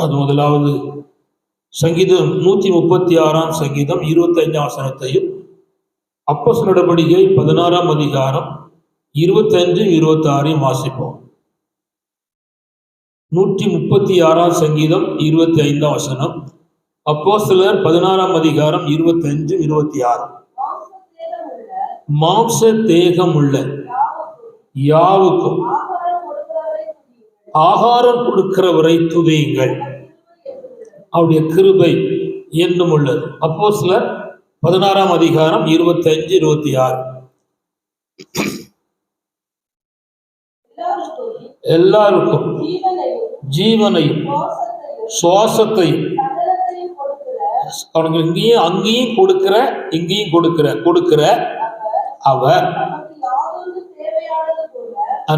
அது முதலாவது சங்கீதம் 136 சங்கீதம் 25 வசனத்தையும், அப்போஸ்தலர் நடபடிகை 16 அதிகாரம் 25, 26 வாசிப்போம். 136 சங்கீதம் 25 வசனம், அப்போஸ்தலர் 16 அதிகாரம் 25, 26. மாம்ச தேகம் உள்ள யாவுக்கும் ஆகாரம் கொடுக்கிறவரை துதியுங்கள், அவருடைய கிருபை என்றும் உள்ளது. அப்போஸ்தலர் 16 அதிகாரம் 25, 26. எல்லாருக்கும் ஜீவனையும் சுவாசத்தையும் அவனுக்கு இங்கேயும் அங்கேயும் கொடுக்கிற இங்கேயும் கொடுக்கிற அவர்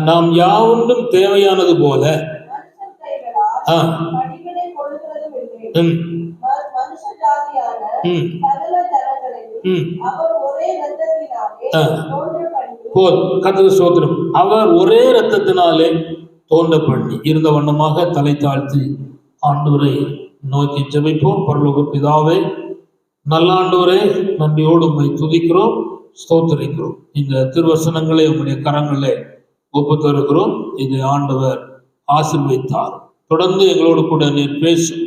நாம் யாவொன்றும் தேவையானது போல கர்த்தருக்கு ஸ்தோத்திரம். அவர் ஒரே இரத்தத்தினாலே தோன்ற பண்ணி இருந்த வண்ணமாக தலை தாழ்த்தி ஆண்டவரை நோக்கி ஜெபிப்போம். பரலோக பிதாவே, நல்ல ஆண்டவரே, நன்றியோடு உம்மை துதிக்கிறோம், ஸ்தோத்திரிக்கிறோம். இந்த திருவசனங்களை உங்களுடைய கரங்களே ஒப்புத்தருகிறோம். இதை ஆண்டவர் ஆசீர்வதித்தார். தொடர்ந்து எங்களோடு கூட நீர் பேசும்.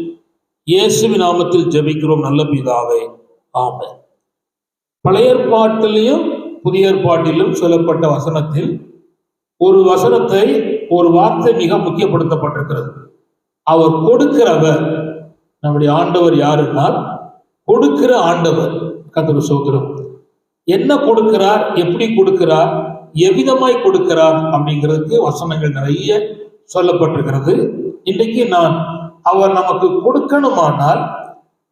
இயேசுவின் நாமத்தில் ஜெபிக்கிறோம் நல்ல பிதாவே, ஆமென். பழைய ஏற்பாட்டிலும் புதிய ஏற்பாட்டிலும் சொல்லப்பட்ட வசனத்தில் ஒரு வசனத்தை, ஒரு வார்த்தை மிக முக்கியப்படுத்தப்பட்டிருக்கிறது. அவர் கொடுக்கிறவர். நம்முடைய ஆண்டவர் யாருன்னால் கொடுக்கிற ஆண்டவர். கர்த்தருக்கு ஸ்தோத்திரம். என்ன கொடுக்கிறார், எப்படி கொடுக்கிறார், எவ்விதமாய் கொடுக்கிறார் அப்படிங்கிறதுக்கு வசனங்கள் நிறைய சொல்லப்பட்டிருக்கிறது. இன்றைக்கு அவர் நமக்கு கொடுக்கணுமானால்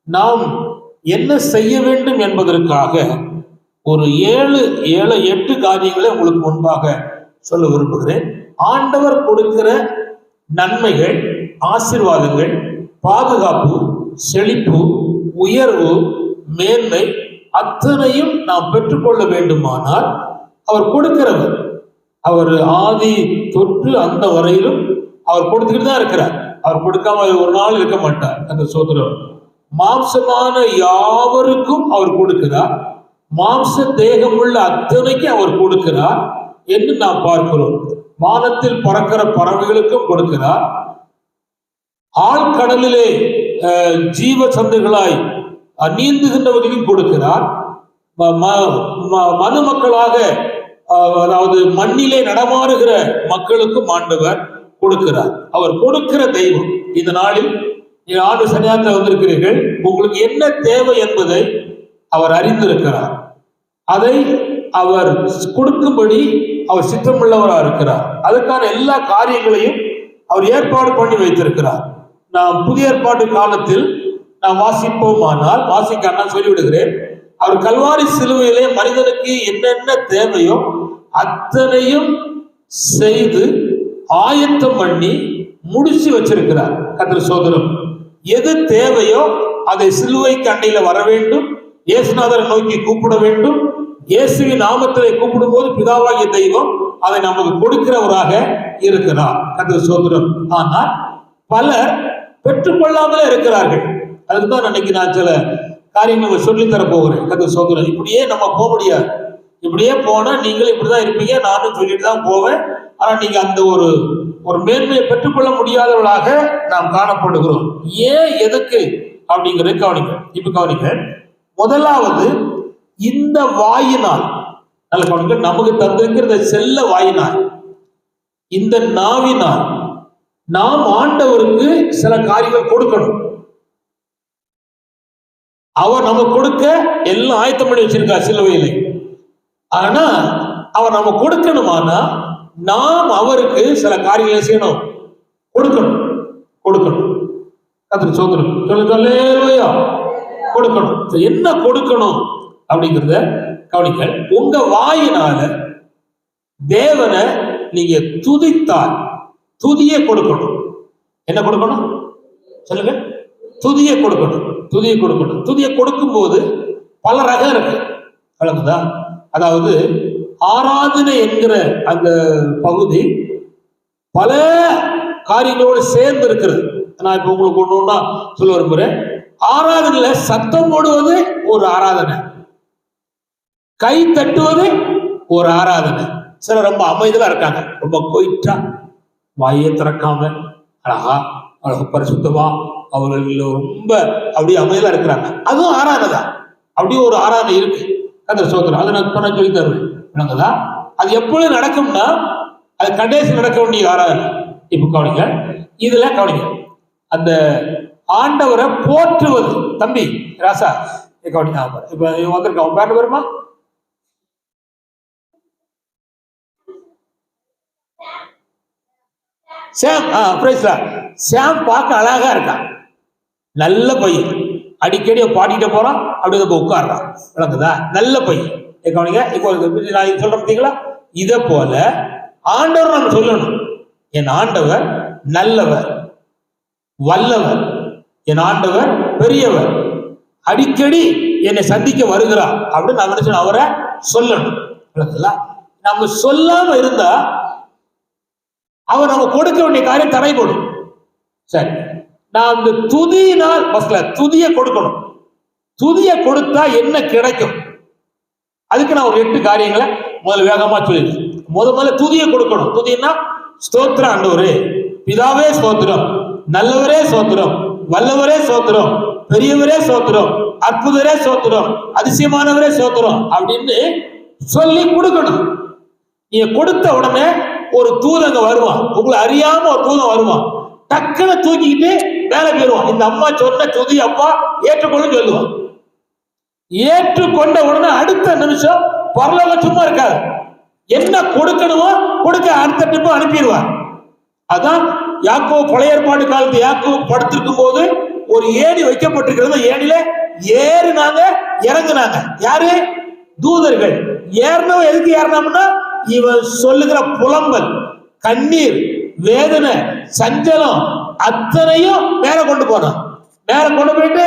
நாம் என்ன செய்ய வேண்டும் என்பதற்காக ஒரு 7-8 காரியங்களை உங்களுக்கு முன்பாக சொல்ல விரும்புகிறேன். ஆண்டவர் கொடுக்கிற நன்மைகள், ஆசீர்வாதங்கள், பாதுகாப்பு, செழிப்பு, உயர்வு, மேன்மை அத்தனையும் நாம் பெற்றுக்கொள்ள வேண்டுமானால் அவர் கொடுக்கிறவர். அவர் ஆதி தொற்று அந்த வரையிலும் அவர் கொடுத்துக்கிட்டு தான் இருக்கிறார். அவர் கொடுக்காம ஒரு நாள் இருக்க மாட்டார். அந்த சோதரம் மாம்சமான யாவருக்கும் அவர் கொடுக்கிறார். மாம்ச தேகம் உள்ள அத்தனைக்கு அவர் கொடுக்கிறார் என்று நாம் பார்க்கிறோம். வானத்தில் பறக்கிற பறவைகளுக்கும் கொடுக்கிறார். ஆழ்கடலிலே ஜீவ சந்தைகளாய் நீந்துகின்றவர்களுக்கும் கொடுக்கிறார். மனு மக்களாக, அதாவது மண்ணிலே நடமாறுகிற மக்களுக்கும் ஆண்டவர் கொடுக்கிறார். அவர் கொடுக்கிற தெய்வம். இந்த நாளில் ஆண்டு சன்னியாசத்தில் வந்திருக்கிறீர்கள். உங்களுக்கு என்ன தேவை என்பதை அவர் அறிந்திருக்கிறார். அதை அவர் கொடுக்கும்படி அவர் சித்தமுள்ளவராக இருக்கிறார். அதுக்கான எல்லா காரியங்களையும் அவர் ஏற்பாடு பண்ணி வைத்திருக்கிறார். நாம் புதிய ஏற்பாட்டு காலத்தில் நாம் வாசிப்போமானால், வாசிக்க நான் சொல்லிவிடுகிறேன். அவர் கல்வாரி சிலுவையிலே மனிதனுக்கு என்னென்ன தேவையோ அத்தனையும் செய்து ஆயத்தம் பண்ணி முடிச்சு வச்சிருக்கிறார். கர்த்தர் சோதரம் எது தேவையோ அதை சிலுவைக்கு அண்டையில வர வேண்டும், இயேசுநாதரை நோக்கி கூப்பிட வேண்டும். இயேசுவின் நாமத்திலே கூப்பிடும் போது பிதாவாகிய தெய்வம் அதை நமக்கு கொடுக்கிறவராக இருக்கிறார். கர்த்தர் சோதரம். ஆனால் பலர் பெற்றுக்கொள்ளாமலே இருக்கிறார்கள். அதுக்குதான் அன்னைக்கு நான் சில காரியங்கள் சொல்லித்தர போகிறேன். கர்த்தர் சோதரம். இப்படியே நம்ம போக முடியாது. இப்படியே போனா நீங்களும் இப்படிதான் இருப்பீங்க, நானும் சொல்லிட்டு தான் போவேன். ஆனா நீங்க அந்த ஒரு மேன்மையை பெற்றுக்கொள்ள முடியாதவர்களாக நாம் காணப்படுகிறோம். ஏன், எதுக்கு அப்படிங்கிறத கவனிக்க. இப்ப கவனிக்க. முதலாவது, இந்த வாயினால், நல்ல கவனிக்க, நமக்கு தந்திருக்கிற செல்ல வாயினால், இந்த நாவினால் நாம் ஆண்டவருக்கு சில காரியங்கள் கொடுக்கணும். அவர் நம்ம கொடுக்க எல்லாம் ஆயத்தம் பண்ணி வச்சிருக்கார் சிலுவையிலே. ஆனா அவர் நம்ம கொடுக்கணுமானா நாம் அவருக்கு சில காரியங்களை செய்யணும், கொடுக்கணும். கர்த்தருக்கு ஸ்தோத்திரம். அல்லேலூயா. கொடுக்கணும். என்ன கொடுக்கணும் அப்படிங்கிறத கவனிக்க. உங்க வாயினால தேவனை நீங்க துதித்தால் துதியை கொடுக்கணும். என்ன கொடுக்கணும் சொல்லுங்க? துதியை கொடுக்கணும். துதியை கொடுக்கும் போது பல ரகம் இருக்கு. வழங்குதா? அதாவது ஆராதனை என்கிற அந்த பகுதி பல காரியங்களோடு சேர்ந்து இருக்கிறது. நான் இப்ப உங்களுக்கு ஒண்ணு சொல்ல விரும்புறேன். ஆராதனையில சத்தம் போடுவது ஒரு ஆராதனை, கை தட்டுவது ஒரு ஆராதனை. சில ரொம்ப அமைதியா இருக்காங்க, ரொம்ப கொயிட்டா வாயை திறக்காம அழகா அழகு பரிசுத்தமா அவர்கள் ரொம்ப அப்படியே அமைதியா இருக்கிறாங்க. அதுவும் ஆராதனை தான். அப்படியே ஒரு ஆராதனை இருக்கு. அந்த சோதனை அதை நான் பண்ண சொல்லி தருவேன். விளங்குதா? அது எப்பொழுது நடக்கும்னா அது கடைசி நடக்க வேண்டிய ஆராதனை. இப்ப கவனிங்க, இதுல கவனிங்க, அந்த ஆண்டவரை போற்றுவது. தம்பி ராசா கவனிங்க, இப்ப வந்திருக்க பேர் வருமா? சாம். சாம் பார்க்க அழகா இருக்கான், நல்ல பையன், அடிக்கடி பாடிட்டு போறான், அப்படியே உட்கார்றான். விளங்குதா? நல்ல பையன். கவனிங்க, இப்போ நான் சொல்றேன் பார்த்தீங்களா? இதை போல ஆண்டவர் நம்ம சொல்லணும், என் ஆண்டவர் நல்லவர், வல்லவர், என் ஆண்டவர் பெரியவர், அடிக்கடி என்னை சந்திக்க வருகிறார் அப்படின்னு நான் நினைச்சேன். அவரை சொல்லணும். நம்ம சொல்லாம இருந்தா அவர் நம்ம கொடுக்க வேண்டிய காரியம் தடைபடும். சரி, நான் இந்த துதியினால் துதியை கொடுக்கணும். துதியை கொடுத்தா என்ன கிடைக்கும்? அதுக்கு நான் ஒரு 8 காரியங்களை முதல்ல வேகமா சொல்லிடுறேன். முதல்ல துதியை கொடுக்கணும். துதினா ஸ்தோத்திரம் ஆண்டவரே, பிதாவே ஸ்தோத்திரம், நல்லவரே ஸ்தோத்திரம், வல்லவரே ஸ்தோத்திரம், பெரியவரே ஸ்தோத்திரம், அற்புதரே ஸ்தோத்திரம், அதிசயமானவரே ஸ்தோத்திரம் அப்படின்னு சொல்லி கொடுக்கணும். நீங்க கொடுத்த உடனே ஒரு தூதங்க வருவான், உங்களை அறியாம ஒரு தூதன் வருவான், டக்குன்னு தூக்கிக்கிட்டு மேல போயிருவான். இந்த அம்மா சொன்ன துதி அப்பா ஏற்றுக்கொள்ள சொல்லுவான். ஏற்றுக்கொண்ட உடனே அடுத்த நிமிஷம் பரலோகம் சும்மா இருக்காது, என்ன கொடுக்கணுமோ கொடுக்க அடுத்த ட்ரிப்பு அனுப்பிடுவார். அதான் யாக்கோபு பழைய ஏற்பாடு காலத்து யாக்கோபு படுத்திருக்கும் போது ஒரு ஏணி வைக்கப்பட்டிருக்கிறது. ஏணில ஏறினாங்க, இறங்குனாங்க. யாரு? தூதர்கள். ஏறினவன் எதுக்கு ஏறினோம்னா, இவன் சொல்லுகிற புலம்பல், கண்ணீர், வேதனை, சஞ்சலம் அத்தனையும் மேல கொண்டு போனான். மேல கொண்டு போயிட்டு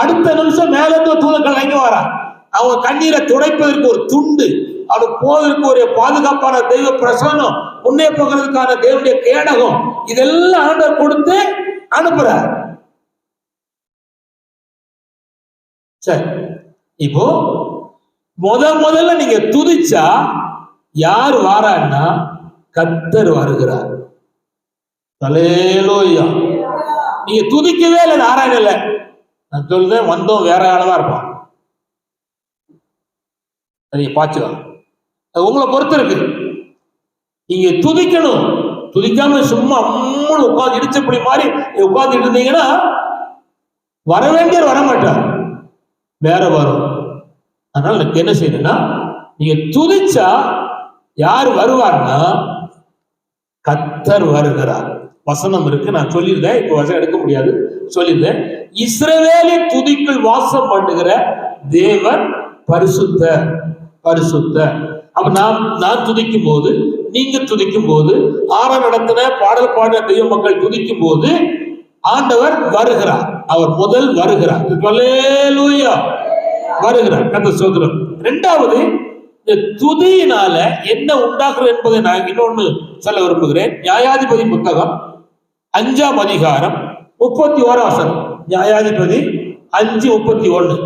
அடுத்த நிமிஷம் மேல இருந்து தூதர்கள் இறங்கி வரான். அவங்க கண்ணீரை துடைப்பதற்கு ஒரு துண்டு, அவனுக்கு போவதற்கு ஒரு பாதுகாப்பான தெய்வ பிரசன்னம், முன்னே போகிறதுக்கான தேவனுடைய கேடகம், இதெல்லாம் ஆண்டவர் கொடுத்து அனுப்புறார். சரி, இப்போ முதல்ல நீங்க துதிச்சா யார் வாரான்னா கர்த்தர் வருகிறார். அல்லேலூயா. நீங்க துதிக்கவே இல்லை, நாராயண இல்லை, நான் சொல்றேன், வந்தோம் வேற ஆளதான் இருப்பான். நீங்க பாச்சுக்கலாம், அது உங்களை பொறுத்து இருக்கு. நீங்க துதிக்கணும். துதிக்காம சும்மா அம்மனு உட்காந்து இடிச்சப்படி மாதிரி உட்கார்ந்துட்டு இருந்தீங்கன்னா வர வேண்டியவர் வர மாட்டார், வேற வரும். அதனால எனக்கு என்ன செய்யணும்னா, நீங்க துதிச்சா யார் வருவார்னா கர்த்தர் வருகிறார். வசனம் இருக்கு, நான் சொல்லியிருந்தேன், இப்ப வசனம் எடுக்க முடியாது, சொல்லியிருந்தேன். இஸ்ரவேலின் துதிக்குள் வாசம் பண்ணுகிற தேவன் பரிசுத்த பரிசுத்த. அப்ப நான் துதிக்கும் போது, நீங்க துதிக்கும் போது, ஆறாம் நடத்தின பாடல் பாடின தெய்வ மக்கள் துதிக்கும் போது ஆண்டவர் வருகிறார். அவர் முதல் வருகிறார், அல்லேலூயா, வருகிறார். கர்த்தர் ஸ்தோத்திரம். இரண்டாவது, இந்த துதியினால என்ன உண்டாக்குறது என்பதை நான் இன்னொன்னு சொல்ல விரும்புகிறேன். நியாயாதிபதி புத்தகம் 5ஆம் அதிகாரம் 31 வசனம். நியாயாதிபதி 5:31.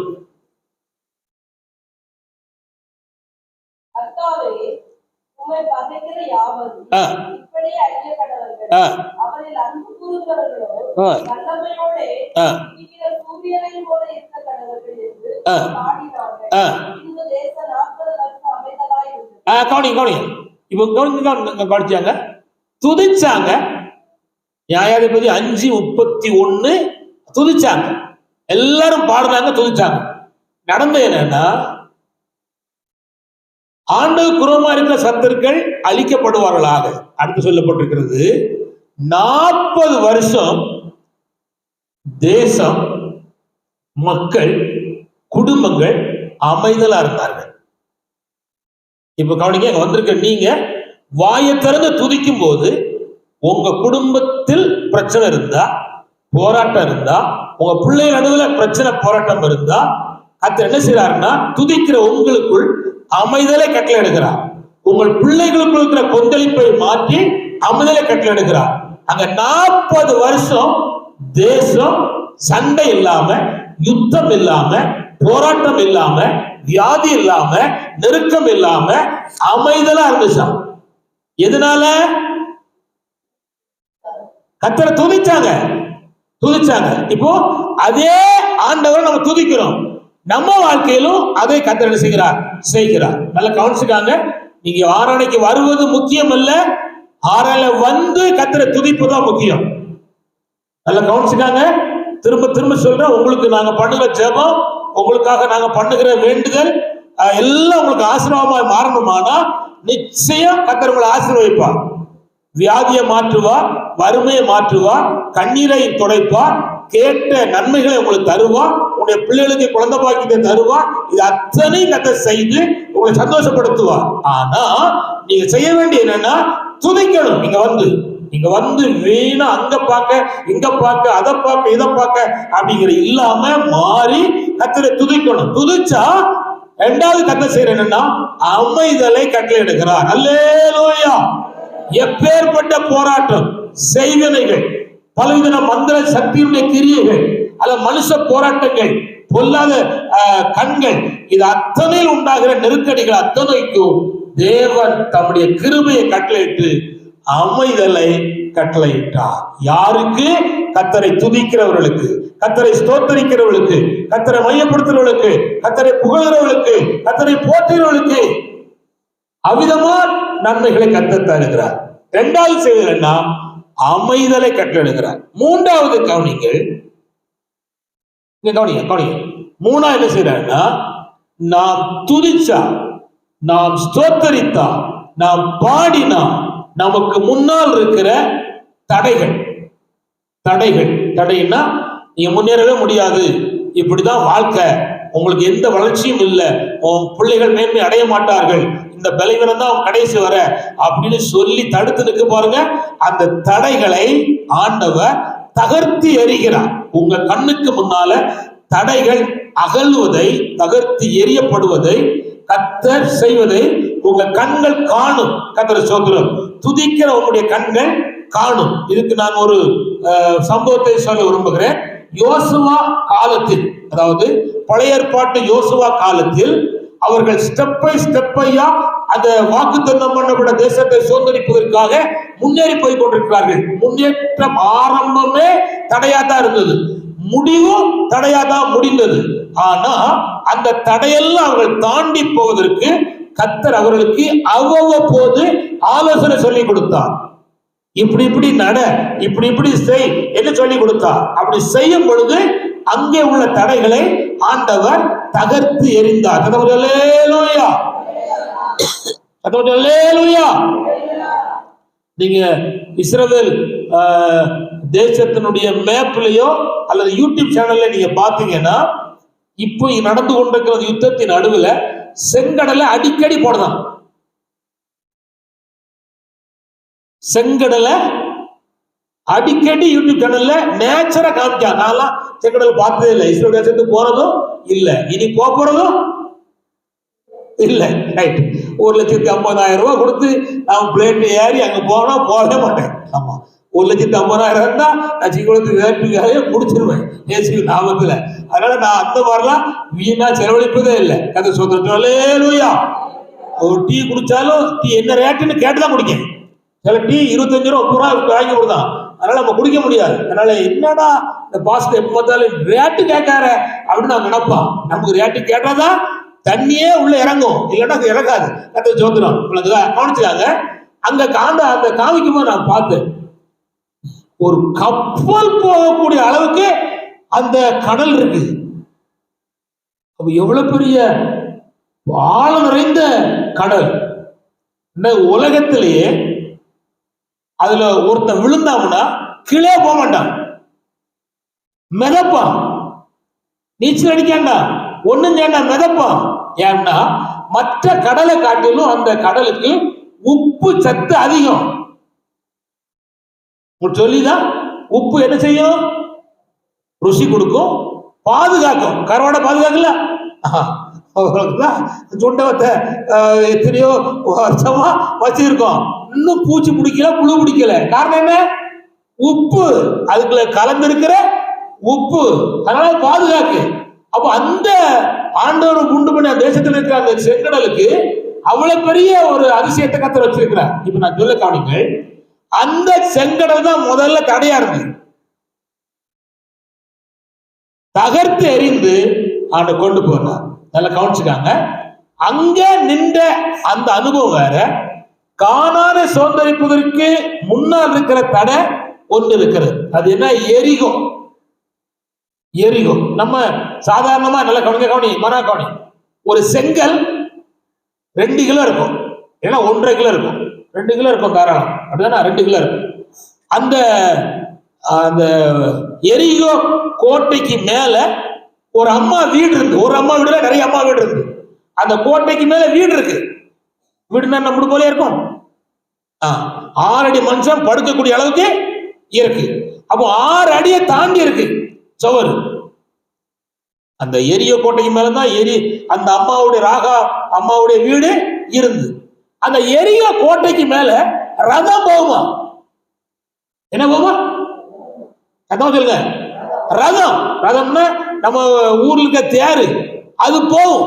கவனிச்சாங்க, துதிச்சாங்க. நியாயாதிபதி 5:31 துதிச்சாங்க, எல்லாரும் பாடுறாங்க, துதிச்சாங்க. நடந்த என்னன்னா, ஆண்டவர் குரோமா இருக்கிற சத்துருக்கள் அழிக்கப்படுவார்களாக அடுத்து சொல்லப்பட்டிருக்கிறது. 40 வருஷம் தேசம், மக்கள், குடும்பங்கள் அமைதலா இருந்தார்கள். இப்ப கவனிங்க, வந்திருக்க நீங்க வாயை திறந்து துதிக்கும் போது உங்க குடும்பத்தில் பிரச்சனை இருந்தா, போராட்டம் இருந்தா, உங்க பிள்ளை நடுவில் பிரச்சனை போராட்டம் இருந்தா, அது என்ன செய்யறாருன்னா, துதிக்கிற உங்களுக்குள் அமைதலை கட்டளை எடுக்கிறார். உங்கள் பிள்ளைகளுக்குள் இருக்கிற கொந்தளிப்பை மாற்றி அமைதலை கட்டளை எடுக்கிறார். அங்க 40 வருஷம் தேசம் சண்டை இல்லாம, யுத்தம் இல்லாம, போராட்டம் இல்லாம, வியாதி இல்லாம, நெருக்கம் இல்லாம அமைதலா இருந்துச்சாம். எதனால? கர்த்தரை துதிச்சாங்க. இப்போ அதே ஆண்டவரை நம்ம துதிக்கிறோம். நம்ம வாழ்க்கையிலும் அதை கர்த்தர் செய்கிறார். நல்லா கவனிச்சுக்காங்க. நீங்க ஆராதனைக்கு வருவது முக்கியம் அல்ல, ஆராதனை வந்து கர்த்தரை துதிப்பதுதான் முக்கியம். நல்லா கவனிச்சுக்காங்க. திரும்ப திரும்ப சொல்றேன், உங்களுக்கு நாங்க பண்ணுகிற ஜெபம், உங்களுக்காக நாங்க பண்ணுகிற வேண்டுதல் எல்லாம் உங்களுக்கு ஆசீர்வாதமா மாறணுமானா நிச்சயம் கர்த்தர் உங்களை ஆசீர்வதிப்பார். வியாதியை மாற்றுவார், வறுமையை மாற்றுவார், கண்ணீரை துடைப்பார், கேட்ட நன்மைகளை உங்களுக்கு தருவார், உங்களுடைய பிள்ளைகளுக்கு குழந்தை பாக்கியத்தை தருவார். இது அத்தனை கர்த்தர் செய்து உங்களை சந்தோஷப்படுத்துவார். ஆனா நீங்க செய்ய வேண்டிய என்னன்னா துதிக்கணும். நீங்க வந்து வீணா அங்க பார்க்க, இங்க பார்க்க, அதை பார்க்க, இதை பார்க்க அப்படிங்கிற இல்லாம மாறி கர்த்தரை துதிக்கணும். துதிச்சா இரண்டாவது கர்த்தர் செய்யற என்னன்னா அமைதலை கட்டளையிடுகிறார். அல்லேலூயா. எப்பேற்பட்ட போராட்டம், செய்வினைகள், பலவித மந்திர சக்தியுடைய கிரியைகள், அல்ல மனுஷ போராட்டங்கள், பொல்லாத கண்கள், இது அத்தனையில் உண்டாகிற நெருக்கடிகள் அத்தனைக்கும் தேவன் தம்முடைய கிருபையை கட்டளையிட்டு அமைதலை கட்டளையிட்டார். யாருக்கு? கர்த்தரை துதிக்கிறவர்களுக்கு, கர்த்தரை ஸ்தோத்தரிக்கிறவர்களுக்கு, கர்த்தரை மையப்படுத்துறவர்களுக்கு, கர்த்தரை புகழ்கிறவர்களுக்கு, கர்த்தரை போற்றுகிறவர்களுக்கு அவ்விதமா நன்மைகளை கர்த்தர் தருகிறார். இரண்டாவது செய்வதுன்னா அமைதலை கட்டளையிடுகிறார். மூன்றாவது கவனிங்கள், கவனிங்க. மூணாவது என்ன செய்யறாருன்னா, நாம் துதிச்சா, நாம் ஸ்தோத்தரித்தா, நாம் பாடினா நமக்கு முன்னால் இருக்கிற தடைன்னா நீங்க முன்னேறவே முடியாது, இப்படிதான் வாழ்க்கை, உங்களுக்கு எந்த வளர்ச்சியும் இல்லை, உன் பிள்ளைகள் மேன்மை அடைய மாட்டார்கள், இந்த பலவீனம் தான் கடைசி வர அப்படின்னு சொல்லி தடுத்து நிற்க பாருங்க. அந்த தடைகளை ஆண்டவர் தகர்த்தி எறிகிறார். உங்க கண்ணுக்கு முன்னால தடைகள் அகழ்வதை, தகர்த்தி எரியப்படுவதை கர்த்தர் செய்வதை உங்க கண்கள் காணும். கர்த்தர் ஸ்தோத்திரம். துதிக்கிற உங்களுடைய கண்கள் காணும். இதுக்கு நான் ஒரு சம்பவத்தை சொல்ல விரும்புகிறேன். யோசுவா காலத்தில், அதாவது பழைய ஏற்பாட்டு யோசுவா காலத்தில் அவர்கள் ஸ்டெப் பை ஸ்டெப்பையா அந்த வாக்குத்தத்தம் பண்ணப்பட்ட தேசத்தை சுதந்திரிப்பதற்காக முன்னேறி போய் கொண்டிருக்கிறார்கள். முன்னேற்றம் ஆரம்பமே தடையாதான் இருந்தது, முடிவும் தடையாதான் முடிந்தது. ஆனா அந்த தடையெல்லாம் அவர்கள் தாண்டி போவதற்கு கர்த்தர் அவர்களுக்கு அவ்வப்போது ஆலோசனை சொல்லி கொடுத்தார். இப்படி நட, இப்படி செய் என்று சொல்லி கொடுத்தார். அப்படி செய்யும் பொழுது அங்கே உள்ள தடைகளை ஆண்டவர் தகர்த்து எறிந்தார். அல்லேலூயா. நீங்க இஸ்ரவேல் தேசத்தினுடைய மேப்லயோ அல்லது யூடியூப் சேனல்ல நீங்க பாத்தீங்கன்னா, இப்போ நடந்து கொண்டிருக்கிற யுத்தத்தின் நடுவில் செங்கடலை அடிக்கடி போடுதான். செங்கடலை அடிக்கடி யூடியூப் சேனல்ல நேச்சரா காமிக்காங்க. நான்லாம் செங்கடல் பார்த்ததே இல்லை, இஸ்ரேல் தேசத்துக்கு போறதும் இல்லை, இனி போறதும் இல்லை. ரைட். 1,50,000 ரூபாய் கொடுத்து நான் பிளேட் ஏறி அங்க போகவே மாட்டேன். ஆமா, 1,50,000 இருந்தா நான் சிங்களத்துக்கு வேட்டுக்காக முடிச்சிருவேன் ஏசி நாமத்துல. அதனால நான் அந்த மாதிரிலாம் வீணா செலவழிப்பதே இல்லை. கதை சொல்லுயா. ஒரு டீ குடிச்சாலும் டீ என்ன ரேட்டுன்னு கேட்டுதான் குடிக்கேன். சில டீ 25 ரூபா 30 ரூபா வாங்கி கொடுதான். அதனால நம்ம குடிக்க முடியாது. அதனால என்னடா இந்த பாஸ்ட் எப்ப பார்த்தாலும் ரேட்டு கேட்கார அப்படின்னு நான் நினைப்பான். நமக்கு ரேட்டு கேட்டாதான் தண்ணியே உள்ள இறங்கும், இல்லைன்னா அது இறங்காது. கதை சோதனம் கவனிச்சுக்காங்க. அங்க அந்த காமிக்கும் போது நான் பார்த்தேன், ஒரு கப்பல் போகக்கூடிய அளவுக்கு அந்த கடல் இருக்கு. அப்ப எவ்வளவு பெரிய ஆழம் நிறைந்த கடல். இந்த உலகத்திலேயே அதுல ஒருத்தன் விழுந்தாங்கன்னா கீழே போக மாட்டான், மிதப்பான். நீச்சல் அடிக்காண்டா, ஒண்ணும் செய்யண்டா, மிதப்பான். ஏன்னா மற்ற கடலை காட்டிலும் அந்த கடலுக்கு உப்பு சத்து அதிகம். சொல்லிதான் உப்பு என்ன செய்யும்? ருசி கொடுக்கும், பாதுகாக்கும். கரோட பாதுகாக்கல சுண்டவத்தை எத்தனையோ வருஷமா வச்சிருக்கோம், இன்னும் பூச்சி பிடிக்கல, புழு பிடிக்கல. காரணம் என்ன? உப்பு, அதுக்குள்ள கலந்திருக்கிற உப்பு, அதனால பாதுகாக்கு. அப்போ அந்த ஆண்டவர் உண்டு பண்ண தேசத்தில் இருக்கிற அந்த செங்கடலுக்கு அவ்வளவு பெரிய ஒரு அதிசயத்தை கத்தர் வச்சிருக்கிறார். இப்ப நான் சொல்ல கவனிங்க, அந்த செங்கடல் தான் முதல்ல தடையா இருந்தது. தகர்த்து எறிந்து ஆண்ட கொண்டு போனார். நல்லா கவனிச்சுக்காங்க. அங்க நின்ற அந்த அனுபவம் வேற. கானானை சுதந்தரிப்பதற்கு முன்னால் இருக்கிற தடை ஒன்று இருக்கிறது. அது என்ன? எரிகோ. எரிகோ நம்ம சாதாரணமா நல்ல கவனி மனா கவனி, ஒரு செங்கல் 2 கிலோ இருக்கும், ஏன்னா 1.5 கிலோ இருக்கும். 2 கிலோ இருக்கும் தாராளம், அப்படிதானே? 2 கிலோ இருக்கும். அந்த அந்த எரிகோ கோட்டைக்கு மேல ஒரு அம்மா வீடு இருந்து, ஒரு அம்மா வீடுல நிறைய அம்மா வீடு இருந்து, அந்த கோட்டைக்கு மேல வீடு இருக்கு. வீடுனா நம்ம போல இருக்கும். 6 அடி மனுஷன் படுக்கக்கூடிய அளவுக்கு இருக்கு. அப்போ 6 அடியை தாண்டி இருக்கு சுவர். அந்த எரியோ கோட்டைக்கு மேலதான் அந்த அம்மாவுடைய வீடு இருந்து, அந்த எரியோ கோட்டைக்கு மேல ரதம் போகுமா? என்ன போகுமா? சொல்லுங்க. ரதம்னா நம்ம ஊர்ல இருக்க தேரு, அது போகும்.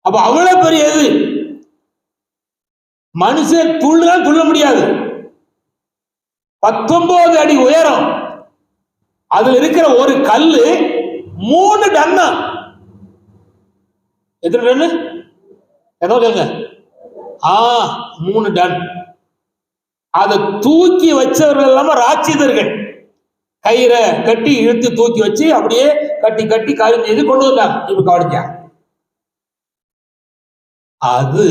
அப்ப அவ்வளவு பெரிய இது, மனுஷன் துள்ள முடியாது. 19 அடி உயரம். அதுல இருக்கிற ஒரு கல்லு 3 டன்னா. எத்தனை டன்னு? சொல்லுங்க. 3 டன். அதை தூக்கி வச்சவர்கள் இல்லாம ராட்சிதர்கள் கயிறை கட்டி இழுத்து தூக்கி வச்சு அப்படியே கட்டி கட்டி காரியம் செய்து கொண்டு வந்தாங்க. இப்ப கவனிக்க, அது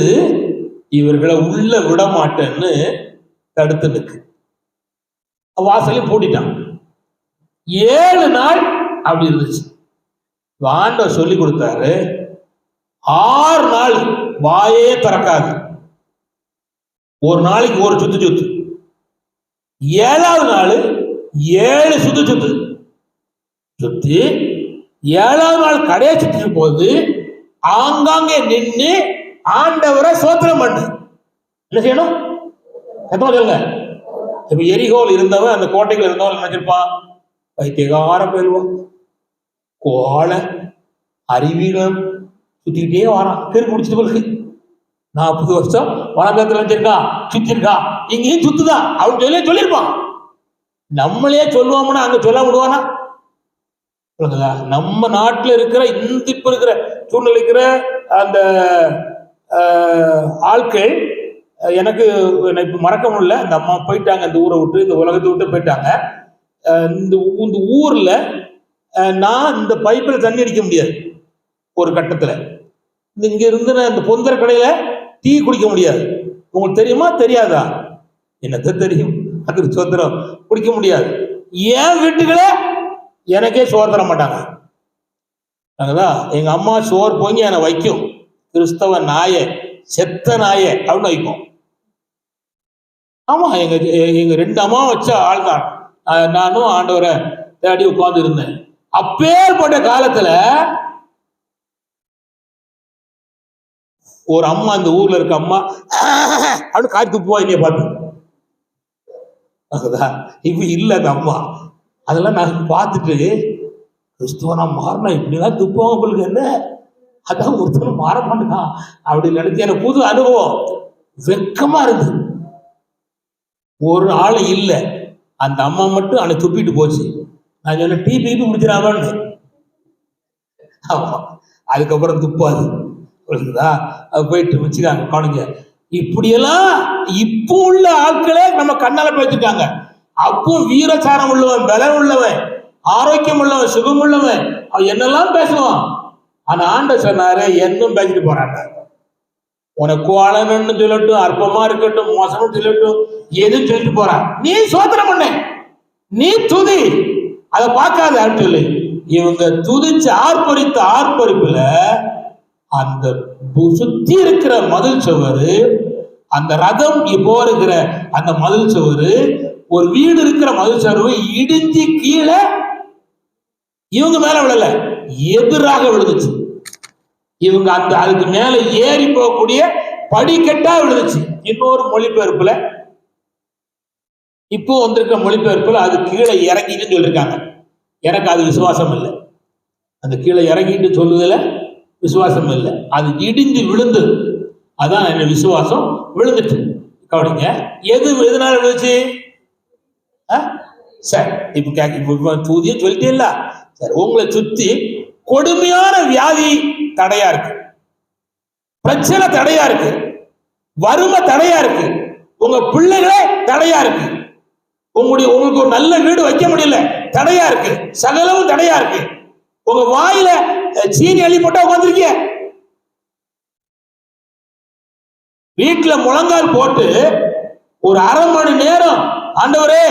இவர்களை உள்ள விட மாட்டேன்னு தடுத்து நிற்கு. வாசலையும் பூட்டிட்டான். 7 நாள் அப்படி இருந்துச்சு. ஆண்டவர் சொல்லி கொடுத்தாரு, 6 நாள் வாயே திறக்காது, ஒரு நாளைக்கு ஒரு சுத்து. 7வது நாள் 7 சுத்து. 7வது நாள் கடையை சுத்திட்டு போது ஆங்காங்கே நின்று ஆண்டவரை சோத்திரம் பண்ணு. என்ன செய்யணும்? சொல்லுங்க. இப்ப எரிகோல் இருந்தவன், அந்த கோட்டைகள் இருந்தவன் நினைச்சிருப்பான், வைத்தியகார போயிடுவான், கோலை அறிவீனம் சுத்திக்கிட்டே வரான், பேருக்கு முடிச்சுட்டு போயிருக்கு. 40 வருஷம் வளர்ந்தத்துல வச்சிருக்கான், சுத்திருக்கான், இங்கேயும் சுத்துதான் அப்படின்னு சொல்லியிருப்பான். நம்மளே சொல்லுவோம்னா அங்க சொல்ல விடுவானா? நம்ம நாட்டில் இருக்கிற இப்ப இருக்கிற சூழ்நிலைக்கிற அந்த ஆட்கள் எனக்கு இப்ப மறக்க முடியல. இந்த அம்மா போயிட்டாங்க, இந்த ஊரை விட்டு, இந்த உலகத்தை விட்டு போயிட்டாங்க. இந்த ஊர்ல நான் இந்த பைப்பில் தண்ணி அடிக்க முடியாது. ஒரு கட்டத்துல இங்க இருந்து இந்த பொந்தர கடையில டீ குடிக்க முடியாது. உங்களுக்கு தெரியுமா தெரியாதா? எனக்கு தெரியும். அதுக்கு சோத்திரம் குடிக்க முடியாது. ஏன் வீட்டுகள எனக்கே சோறு தர மாட்டாங்க. எங்க அம்மா சோறு பொங்கி என்னை வைக்கும், கிறிஸ்தவ நாய, செத்த நாய அப்படின்னு வைக்கும். ஆமா, எங்க 2 அம்மா வச்ச ஆள் தான். நானும் ஆண்டவரை தேடி உட்கார்ந்து இருந்தேன். அப்பேற்பட்ட காலத்துல ஒரு அம்மா, இந்த ஊர்ல இருக்க அம்மா அப்படின்னு காய் துப்புவா என்னைய பார்த்து. இப்ப இல்ல அந்த அம்மா. அதெல்லாம் நான் பார்த்துட்டு, கிறிஸ்துவனா மாறினா இப்படிலாம் துப்புவோம், உங்களுக்கு என்ன? அதான் ஒருத்தரும் மாற மாட்டேங்கான் அப்படின்னு நினைச்சு எனக்கு புது அனுபவம். வெக்கமா இருந்து ஒரு ஆள் இல்லை, அந்த அம்மா மட்டும் அவனை துப்பிட்டு போச்சு. நான் சொன்ன டீ பீப்பி முடிச்சிடாமன்னு. ஆமா, அதுக்கப்புறம் துப்பாது போயிட்டு வச்சுக்காங்க கவனிங்க. இப்படியெல்லாம் இப்போ உள்ள ஆட்களே நம்ம கண்ணால பேசிட்டாங்க. அப்போ வீரச்சாரம் உள்ளவன், பலம் உள்ளவன், ஆரோக்கியம் உள்ளவன், சுகம் உள்ளவன், அவன் என்னெல்லாம் பேசுவான். ஆனா ஆண்டவர் சொன்னாரு, என்னும் பேசிட்டு போறாங்க. உனக்கு அழன்னு சொல்லட்டும், அற்பமா இருக்கட்டும், மோசம்னு சொல்லட்டும், எதுவும் சொல்லிட்டு போறான். நீ சோத்திரம் பண்ண, நீ துதி, அதை பார்க்காத அப்படின்னு சொல்லி இவங்க துதிச்சு ஆர்ப்பரித்த ஆர்ப்பரிப்புல அந்த சுத்தி இருக்கிற மதில் சுவரு, அந்த ரதம் போருகிற அந்த மதில் சுவரு, ஒரு வீடு இருக்கிற மதில் சுவரு இடிஞ்சு கீழே இவங்க மேல விழல, எதிராக விழுந்துச்சு. இவங்க அதுக்கு மேல ஏறி போகக்கூடிய படிக்கட்டா விழுந்துச்சு. இன்னொரு மொழிபெயர்ப்புல இப்போ வந்திருக்க மொழிபெயர்ப்புல அது கீழே இறங்கிட்டு சொல்லியிருக்காங்க. எனக்கு அது விசுவாசம் இல்லை. அந்த கீழே இறங்கிட்டு சொல்லுதல விசுவாசம் இல்லை. அது இடிஞ்சு விழுந்து, அதான் என்ன விசுவாசம் விழுந்துட்டு. கவனிங்க, எதனால விழுந்துச்சு? சரி, இப்ப தூதிய சொல்லிட்டே இல்ல. சரி, உங்களை சுத்தி கொடுமையான வியாதி தடையா இருக்கு, பிரச்சனை தடையா இருக்கு, வறுமை தடையா இருக்கு, உங்க பிள்ளைகளே தடையா இருக்கு, உங்களுக்கு ஒரு நல்ல வீடு வைக்க முடியல தடையா இருக்கு, சகலமும் தடையா இருக்கு, உங்க வாயில சீனி அள்ளி போட்டா உட்காந்துருக்கீங்க, வீட்டுல முழங்கால் போட்டு ஒரு அரை மணி நேரம் ஆண்டவரே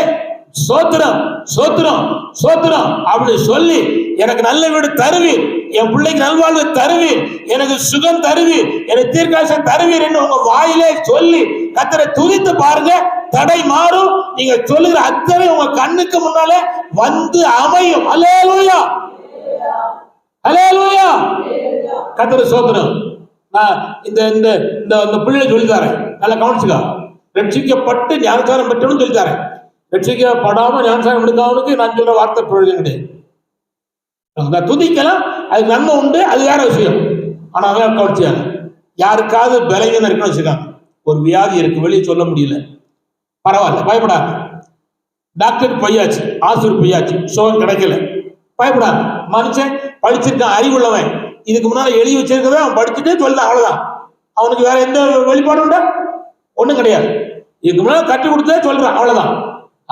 சோத்திரம் சோத்திரம் சோத்திரம் அப்படின்னு சொல்லி எனக்கு நல்ல வீடு தருவீர், என் பிள்ளைக்கு நல்வாழ்வு தருவீர், எனக்கு சுகம் தருவீர், எனக்கு தீர்க்காசம் தருவீர் என்று உங்க வாயிலே சொல்லி கர்த்தரை துதித்து பாருங்க. தடை மாறும். நீங்க சொல்லுகிற அத்தனை உங்க கண்ணுக்கு முன்னாலே வந்து அமையும். அல்லேலூயா, அல்லேலூயா. கர்த்தரை சோத்திரம். நான் இந்த பிள்ளை சொல்லித்தாரேன், நல்லா கவனிச்சுக்கா. ரட்சிக்கப்பட்டு ஞானசாரம் பெற்றவனு சொல்லித்தாரேன். ரட்சிக்கப்படாம ஞானசாரம் எடுக்காதவனுக்கு நான் சொல்ற வார்த்தை பிரயோஜனம் கிடையாது. துதிக்கலாம், அதுக்கு நன்மை உண்டு, அது வேற விஷயம். ஆனா அவன் கவனிச்சாங்க, யாருக்காவது பலவீனம் இருக்குன்னு வச்சுக்காங்க, ஒரு வியாதி இருக்கு, வெளியே சொல்ல முடியல, பரவாயில்ல, பயப்படாது. டாக்டர் பையாச்சு, ஆசிரியர் பையாச்சு, சுகம் கிடைக்கல, பயப்படாது. மனுஷன் படிச்சிருக்கான், அறிவுள்ளவன், இதுக்கு முன்னால எழுதி வச்சிருக்கத அவன் படிச்சுட்டே சொல்லலாம், அவ்வளவுதான். அவனுக்கு வேற எந்த வெளிப்பாடும் உண்டா? ஒண்ணும் கிடையாது. இதுக்கு முன்னால கற்றுக் கொடுத்தே சொல்றான், அவ்வளவுதான்.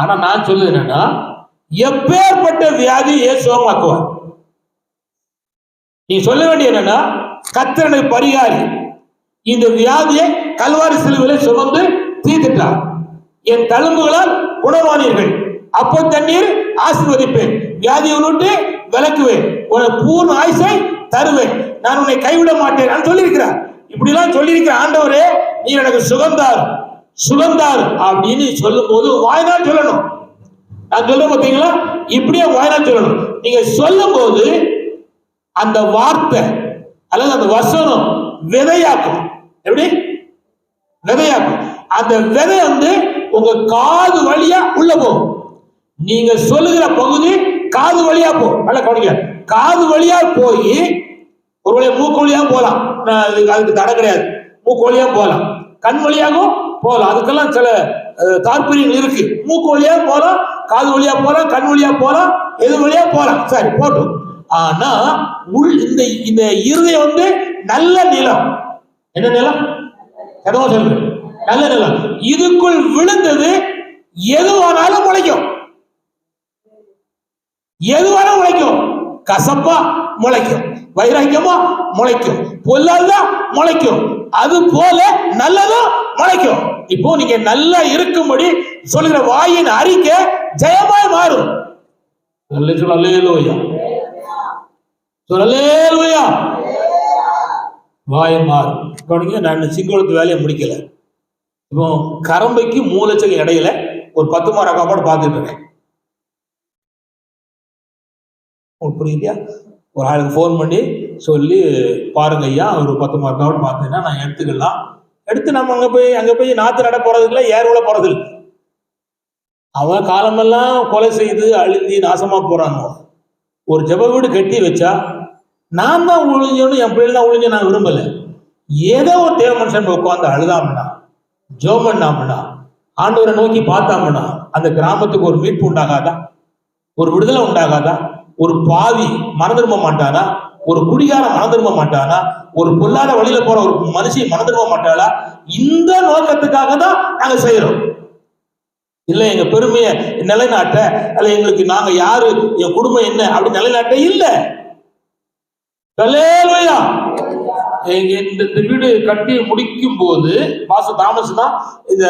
ஆனா நான் சொல்லுது என்னன்னா, எப்பேற்பட்ட வியாதியை சுகமாக்குவார். நீ சொல்ல வேண்டிய என்னன்னா, கர்த்தர் பரிகாரி, இந்த வியாதியை கல்வாரி சிலுவையிலே சுமந்து தீர்த்துட்டார், என் தழும்புகளால் குணமானீர்கள், அப்போ தண்ணீர் ஆசீர்வதிப்பேன், வியாதியை விட்டு விலக்குவேன், உனக்கு பூர்ண ஆயுசை தருவேன், நான் உன்னை கைவிட மாட்டேன் சொல்லியிருக்கிறார். இப்படி எல்லாம் சொல்லியிருக்கிற ஆண்டவரே, நீ எனக்கு சுகந்தார் சுகந்தார் அப்படின்னு சொல்லும் போது வாய்நாள் சொல்லணும். நான் சொல்ல பார்த்தீங்களா, இப்படியே வாய்நாள் சொல்லணும். நீங்க சொல்லும் போது அந்த வார்த்தை அல்லது அந்த வசனம் விதையாக்கும். எப்படி விதையாக்கும்? அந்த விதை உங்க காது வழியா உள்ள போகும். நீங்க சொல்லுகிற பகுதி காது வழியா போகும். நல்லா கவனிங்க, காது வழியா போய் ஒருவேளை மூக்கு வழியா போகலாம், அதுக்கு தடை கிடையாது. மூக்கு வழியா போகலாம், கண் வழியாகவும் போகலாம், அதுக்கெல்லாம் சில தாற்பயங்கள் இருக்கு. மூக்கு வழியா போகலாம், காது வழியா போகலாம், கண் வழியா போகலாம், எது வழியா போகலாம், சரி போட்டும். ஆனா இந்த இருதயம் நல்ல நிலம். என்ன நிலம்? எதோ சொல்லுங்க, நல்ல நிலம். இதுக்குள் விழுந்தது எதுவானாலும் முளைக்கும், எதுவானாலும் முளைக்கும். கசப்பா முளைக்கும், வைராக்கியமா முளைக்கும், பொல்லாதா முளைக்கும், அது போல நல்லதும் முளைக்கும். இப்போ நீங்க நல்லா இருக்கும்படி சொல்லுகிற வாயின் அறிக்கை ஜெயமாய் மாறும். அல்லேலூயா, அல்லேலூயா. வாய் மாறும். கவனிங்க, நான் சிங்கோளத்து வேலையை முடிக்கல. இப்போ கரம்பைக்கு மூலச்சல் இடையில ஒரு 10 மார காப்பாடு பார்த்துட்டு இருக்கேன். புரியுதியா? ஒரு ஆளுக்கு ஃபோன் பண்ணி சொல்லி பாருங்க ஐயா, ஒரு 10 மார்க் காப்பாடு பார்த்தீங்கன்னா நான் எடுத்துக்கலாம். எடுத்து நம்ம அங்க போய் நாத்து நட போறது இல்லை, ஏறுல போறது இல்லை. அவன் காலமெல்லாம் கொலை செய்து அழுந்தி நாசமா போறாங்க. ஒரு ஜெப வீடு கட்டி வச்சா நான் தான் ஒழிஞ்சோன்னு, என் பிள்ளை தான் ஒழிஞ்சு நான் விரும்பல. ஏதோ ஒரு தேவ மனுஷன் உட்காந்து அழுதாமனா, ஜெபம் பண்ணாமனா, ஆண்டவரை நோக்கி பார்த்தாமனா அந்த கிராமத்துக்கு ஒரு மீட்பு உண்டாகாதா? ஒரு விடுதலை உண்டாகாதா? ஒரு பாவி மனம் திரும்ப மாட்டானா? ஒரு குடிகாரம் மனம் திரும்ப மாட்டானா? ஒரு பொல்லாத வழியில போற ஒரு மனுஷன் மனம் திரும்ப மாட்டாளா? இந்த நோக்கத்துக்காக தான் நாங்க செய்யறோம். இல்ல எங்க பெருமையை நிலைநாட்ட, அல்ல எங்களுக்கு நாங்க யாரு, என் குடும்பம் என்ன அப்படி நிலைநாட்ட இல்ல. அல்லேலூயா. இந்த வீடு கட்டி முடிக்கும் போது பாச தாமஸ் தான் இத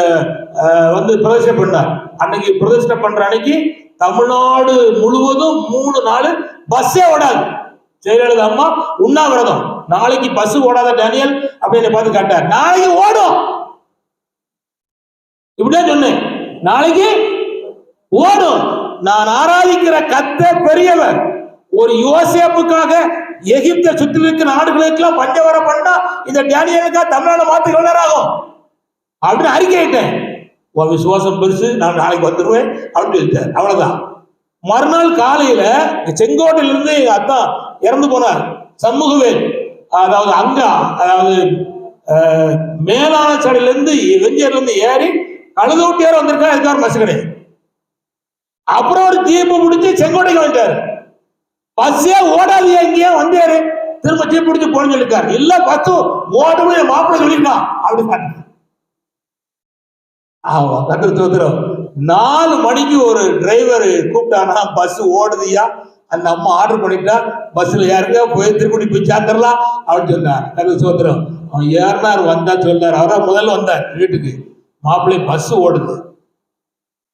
பிரதர்ஷனம் பண்ணார். அன்னைக்கு பிரதர்ஷனம் பண்ற அன்னைக்கு தமிழ்நாடு முழுவதும் 3 நாள் பஸ்ஸே ஓடாது. ஜெயலலிதா அம்மா உண்ணாவிரதம், நாளைக்கு பஸ் ஓடாத டேனியல் அப்படின்னு பார்த்து கேட்டார். நாளைக்கு ஓடும், இப்படிதான் சொன்னேன், நாளைக்கு ஓடும். நான் ஆராதிக்கிற கர்த்தர் பெரியவர். ஒரு யோசேப்புக்காக எகிப்தை சுற்றி இருக்கிற நாடுகளுக்கெல்லாம் பஞ்சவரம் பண்ணா இந்த டேனியலுக்காக தமிழ்நாடு மாத்துக்கு ஆகும் அப்படின்னு அறிக்கையிட்டேன். உன் விசுவாசம் பெருசு, நான் நாளைக்கு வந்துடுவேன் அப்படின்னு சொல்லிட்டார். அவ்வளவுதான். மறுநாள் காலையில செங்கோட்டையிலிருந்து அதான் இறந்து போனார் சண்முகவேல், அதாவது அங்கா, அதாவது மேலான சடையிலிருந்து வெஞ்சேர்ல இருந்து ஏறி கழுதோட்டியார வந்திருக்காரு. அதுக்காக பஸ் கிடையாது. அப்புறம் ஒரு ஜீப்பு பிடிச்சி செங்கோட்டைக்கு வந்துட்டாரு. பஸ்ஸே ஓடாதியா, இங்கேயே வந்தாரு. திரும்ப ஜீப் பிடிச்சி போன சொல்லிருக்காரு. இல்ல பஸ் ஓடுமே மாப்பிள்ள சொல்லிருக்கான் அப்படின்னு. ஆமா, கத்திர சோத்திரம். 4 மணிக்கு ஒரு டிரைவர் கூப்பிட்டானா, பஸ் ஓடுதியா, அந்த அம்மா ஆர்டர் பண்ணிட்டா, பஸ்ல யாருக்கா போய் திருப்பதி போய் சேர்ந்துடலாம் அப்படின்னு சொன்னார். கத்திர சோத்திரம். அவன் ஏறினார், வந்தா சொன்னார். அவரா முதல்ல வந்தார் வீட்டுக்கு. மாப்பிள்ளை பஸ் ஓடுது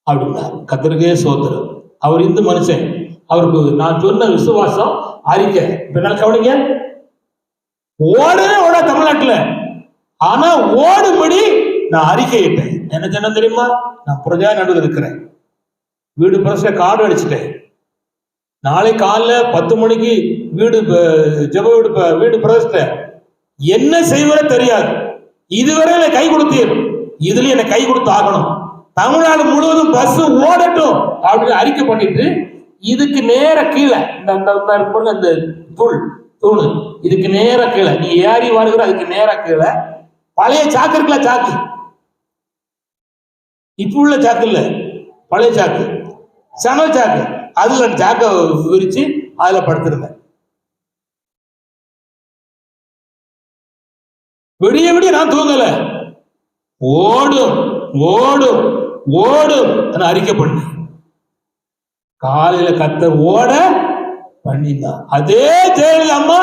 அப்படின்னார். கத்திரிக்கே சோத்திரம். அவர் இந்து மனுஷன். அவருக்கு நான் சொன்ன விசுவாசம் அறிக்கை. இப்ப கவனிங்க, ஓடவே ஓட தமிழ்நாட்டுல, ஆனா ஓடுபடி நான் அறிக்கையிட்டேன். என்ன சொன்ன தெரியுமா? நான் பிரஜா நடுவில் இருக்கிறேன், வீடு பிரச்சனை கார்டு அடிச்சுட்டேன், நாளை காலைல 10 மணிக்கு வீடு ஜெப வீடு பிரச்சனை, என்ன செய்வதே தெரியாது, இதுவரை என்னை கை கொடுத்தீர், இதுல என்னை கை கொடுத்து ஆகணும், தமிழ்நாடு முழுவதும் பஸ் ஓடட்டும் அப்படின்னு அறிக்கை பண்ணிட்டு, இதுக்கு நேர கீழே இந்த தூணு இதுக்கு நேர கீழே நீ ஏறி வருகிற, அதுக்கு நேர கீழே பழைய சாக்கு இருக்குல்ல, சாக்கு இப்ப உள்ள சாக்கு இல்ல, பழைய சாக்கு, சணல் சாக்கு, அதுல சாக்க விரிச்சு அதுல படுத்திருந்தேன். விடிய விடிய நான் தூங்கல, ஓடும் ஓடும் ஓடும் அறிக்கை பண்ணேன். காலையில கத்தர் ஓட பண்ணினா, அதே ஜெயலலிதா அம்மா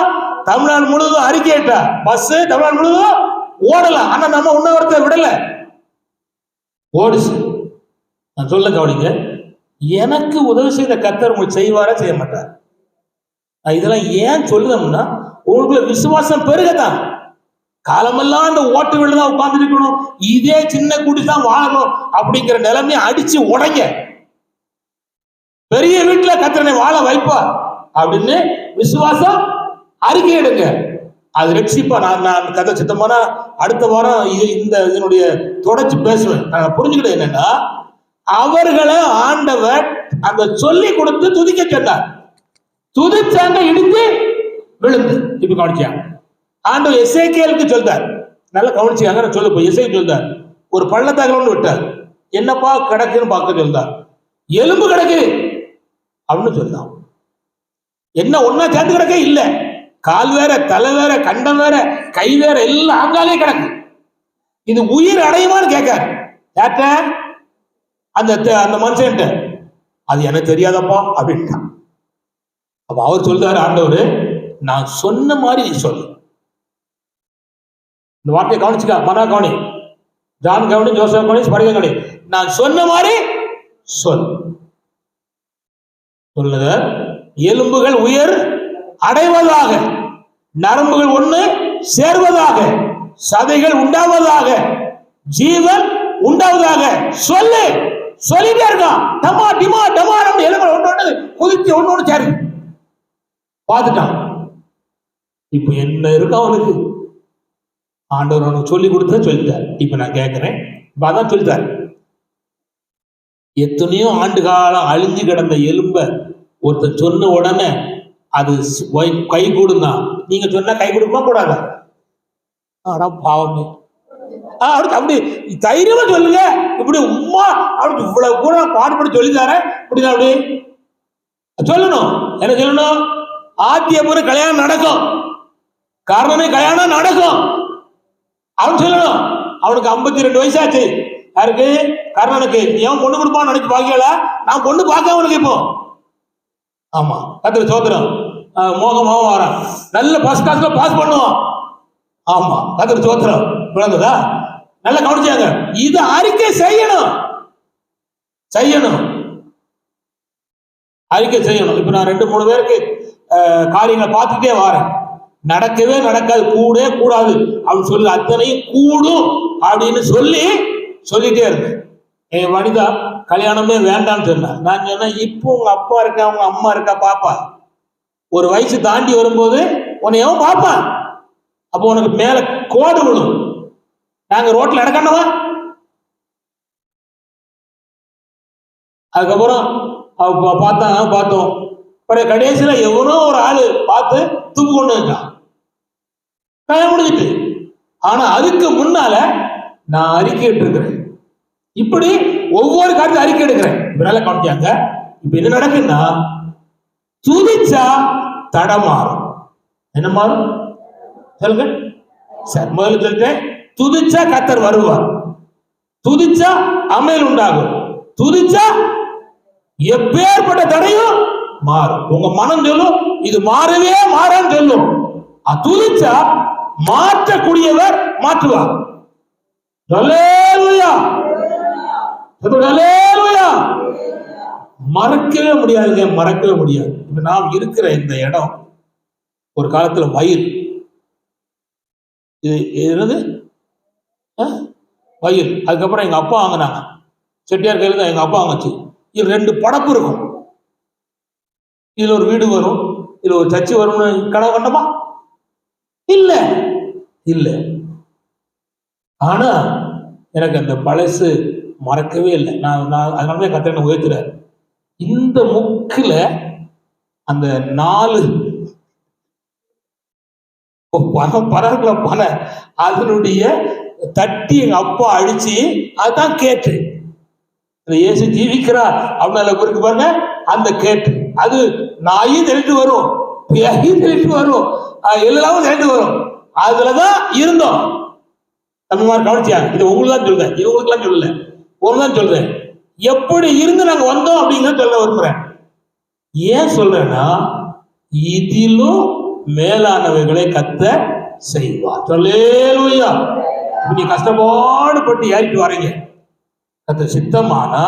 தமிழ்நாடு முழுவதும் அறிக்கையிட்டா, பஸ் தமிழ்நாடு முழுவதும் ஓடலாம், ஆனா நம்ம உண்ணவரத்தை விடல, ஓடுச்சு. நான் சொல்ல கவனிங்க, எனக்கு உதவி செய்த கத்தர் உங்களுக்கு செய்வாரா செய்ய மாட்டார்? இதெல்லாம் ஏன் சொல்லுதோம்னா, உங்களுக்குள்ள விசுவாசம் பெருகதான். காலமெல்லாம் அந்த ஓட்டு வீடுதான் உட்கார்ந்து இருக்கணும், இதே சின்ன கூட்டி தான் வாழணும் அப்படிங்கிற நிலைமையை அடிச்சு உடைங்க. பெரிய வீட்டுல கத்திரனை வாழ வைப்பா அப்படின்னு விசுவாசம் அறிக்கை எடுங்க. அது ரட்சிப்பா. நான் கதை சித்தமான அடுத்த வாரம் இந்த இதனுடைய தொடர்ச்சி பேசுவேன். நான் புரிஞ்சுக்கிட்டேன் என்னன்னா, அவர்களை ஆண்டவர் அந்த சொல்லி கொடுத்து துதிக்க சொன்னார். துதிச்சாங்க, இடித்து விழுந்து. இப்ப கவனிச்சா ஆண்டவர் எசேக்கியேலுக்கு சொல்றார், நல்லா கவனிச்சாங்க. நான் சொல்ல போய் எசேக்கியேல் சொல்றார், ஒரு பள்ளத்தாக்குல விட்டார், என்னப்பா கிடக்குன்னு பார்க்க சொல்றார், எலும்பு கிடக்கு அப்படின்னு சொல்றான். என்ன ஒன்னா சேர்ந்து கிடக்க இல்ல, கால் வேற, தலை வேற, கண்டம் வேற, கை வேற, எல்லாம் ஆங்காலே கிடக்கு. இது உயிர் அடையுமான்னு கேட்காரு. யார்ட்ட? அந்த மனுஷன். அது எனக்கு தெரியாதப்பா அப்படின்ட்டான். அப்ப அவர் சொல்றாரு, ஆண்டவர் நான் சொன்ன மாதிரி நீ சொல்லு. இந்த வார்த்தையை கவனிச்சுக்கா, மனா கவனி, ஜான் கவனி, ஜோசப் கவனி, ஸ்பரிக கவனி. நான் சொன்ன மாதிரி சொல். சொல்லுங்க, எலும்புகள் உயிர் அடைவதாக, நரம்புகள் ஒண்ணு சேர்வதாக, சதைகள் உண்டாவதாக, ஜீவன் உண்டாவதாக சொல்லு. சொல்லிட்டே இருக்கான். டமா டிமா டமா எலும்புகள் ஒன்று குதிச்சு ஒண்ணு சேரு பார்த்துட்டான். இப்ப என்ன இருக்கும் அவனுக்கு? ஆண்டவர் அவனுக்கு சொல்லி கொடுத்த சொல்லிட்டார். இப்ப நான் கேட்கிறேன், அதான் சொல்லிட்டார். எத்தனையோ ஆண்டு காலம் அழிஞ்சு கிடந்த எலும்ப ஒருத்தர் சொன்ன உடனே அது கை கூடுனா, நீங்க சொன்னா கை கொடுக்குமா கூடாதா? ஆனா பாவமே, அப்படி தைரியமா சொல்லுங்க. இப்படி உமா அப்படி இவ்வளவு கூட பாடுபடி சொல்லித்தார இப்படிதான் அப்படி சொல்லணும். என்ன சொல்லணும்? ஆத்திய பூர கல்யாணம் நடக்கும், காரணமே கல்யாணம் நடக்கும் அவன் சொல்லணும். அவனுக்கு 52 வயசாச்சு. யாருக்கு? கர்ணனுக்கு. ஏன் பொண்ணு கொடுப்பான்னு நினைச்சு பாக்கல, நான் பொண்ணு பார்க்க அவனுக்கு இப்போ. ஆமா, கத்திர சோதரம் மோகமாக வரான், நல்ல ஃபர்ஸ்ட் கிளாஸ்ல பாஸ் பண்ணுவான். ஆமா, கத்திர சோதரம் விளங்குதா? நல்லா கவனிச்சாங்க. இது அறிக்கை செய்யணும், செய்யணும், அறிக்கை செய்யணும். இப்ப நான் 2-3 பேருக்கு காரியங்களை பார்த்துட்டே வரேன். நடக்கவே நடக்காது, கூடவே கூடாது அப்படின்னு சொல்லி அத்தனையும் கூடும் அப்படின்னு சொல்லிட்டே இருந்தேன். என் வனிதா கல்யாணமே வேண்டாம்னு சொன்னா. நான் சொன்னேன், இப்போ உங்க அப்பா இருக்கா, உங்க அம்மா இருக்கா, பாப்பா ஒரு வயசு தாண்டி வரும்போது உன்னை எவன் பாப்பான்? அப்போ உனக்கு மேல கோடு விழும். நாங்க ரோட்ல நடக்கணுமா? அதுக்கப்புறம் பார்த்தோம். கடைசியில எவனோ ஒரு ஆளு பார்த்து துப்பு கொண்டு வந்தான், கல்யாணம் முடிஞ்சிட்டு. ஆனா அதுக்கு முன்னால நான் அறிக்கை இருக்கிறேன். இப்படி ஒவ்வொரு காரியத்தையும் அறிக்கை எடுக்கிறேன். இப்ப காமிச்சாங்க. இப்ப என்ன நடக்குன்னா, துதிச்சா தடமாறும். என்ன மாறும் சொல்லுங்க சார்? முதல்ல சொல்லிட்டேன், துதிச்சா கர்த்தர் வருவார், துதிச்சா அமையல் உண்டாகும், துதிச்சா எப்பேற்பட்ட தடையும் மாறும். உங்க மனம் சொல்லும் இது மாறவே மாறான்னு சொல்லும். துதிச்சா மாற்றக்கூடியவர் மாற்றுவார். ஹல்லேலூயா, ஹல்லேலூயா. மறக்கவே முடியாதுங்க, மறக்கவே முடியாது. இப்ப நாம் இருக்கிற இந்த இடம் ஒரு காலத்துல வயல். இது என்னது? வயல். அதுக்கப்புறம் எங்க அப்பா வாங்கினாங்க, செட்டியார் கையில தான் எங்க அப்பா வாங்கிச்சு. இது 2 படப்பு இருக்கும். இதுல ஒரு வீடு வரும், இதுல ஒரு சர்ச்சு வரும்னு கனவு கண்டமா? இல்ல இல்ல. ஆனா எனக்கு அந்த பழசு மறக்கவே இல்லை. நான் அதனாலதான் கத்திரனை உயர்த்துறாரு. இந்த முக்குல அந்த 4 பண அதனுடைய தட்டி எங்க அப்பா அடிச்சு அதுதான் கேட்டு. இயேசு ஜீவிக்கிறா அப்படின்னு இருக்கு பாருங்க, அந்த கேட்டு. அது நாயும் தெளிட்டு வரும், பேயும் தெளிட்டு வரும், எல்லாமும் தெளிட்டு வரும். அதுலதான் இருந்தோம். தமிழ்மார் கவனிச்சியாங்க. இது உங்களுக்கு தான் சொல்றேன், இவங்களுக்கு எல்லாம் சொல்லல, உங்களுக்கு தான் சொல்றேன். எப்படி இருந்து நாங்க வந்தோம் அப்படிங்கிறத சொல்ல விரும்புறேன். ஏன் சொல்றேன்னா, இதிலும் மேலானவைகளை கர்த்தர் செய்வார். ஹல்லேலூயா. நீ கஷ்டப்பாடுபட்டு ஏறிட்டு வரீங்க, கர்த்தர் சித்தமானா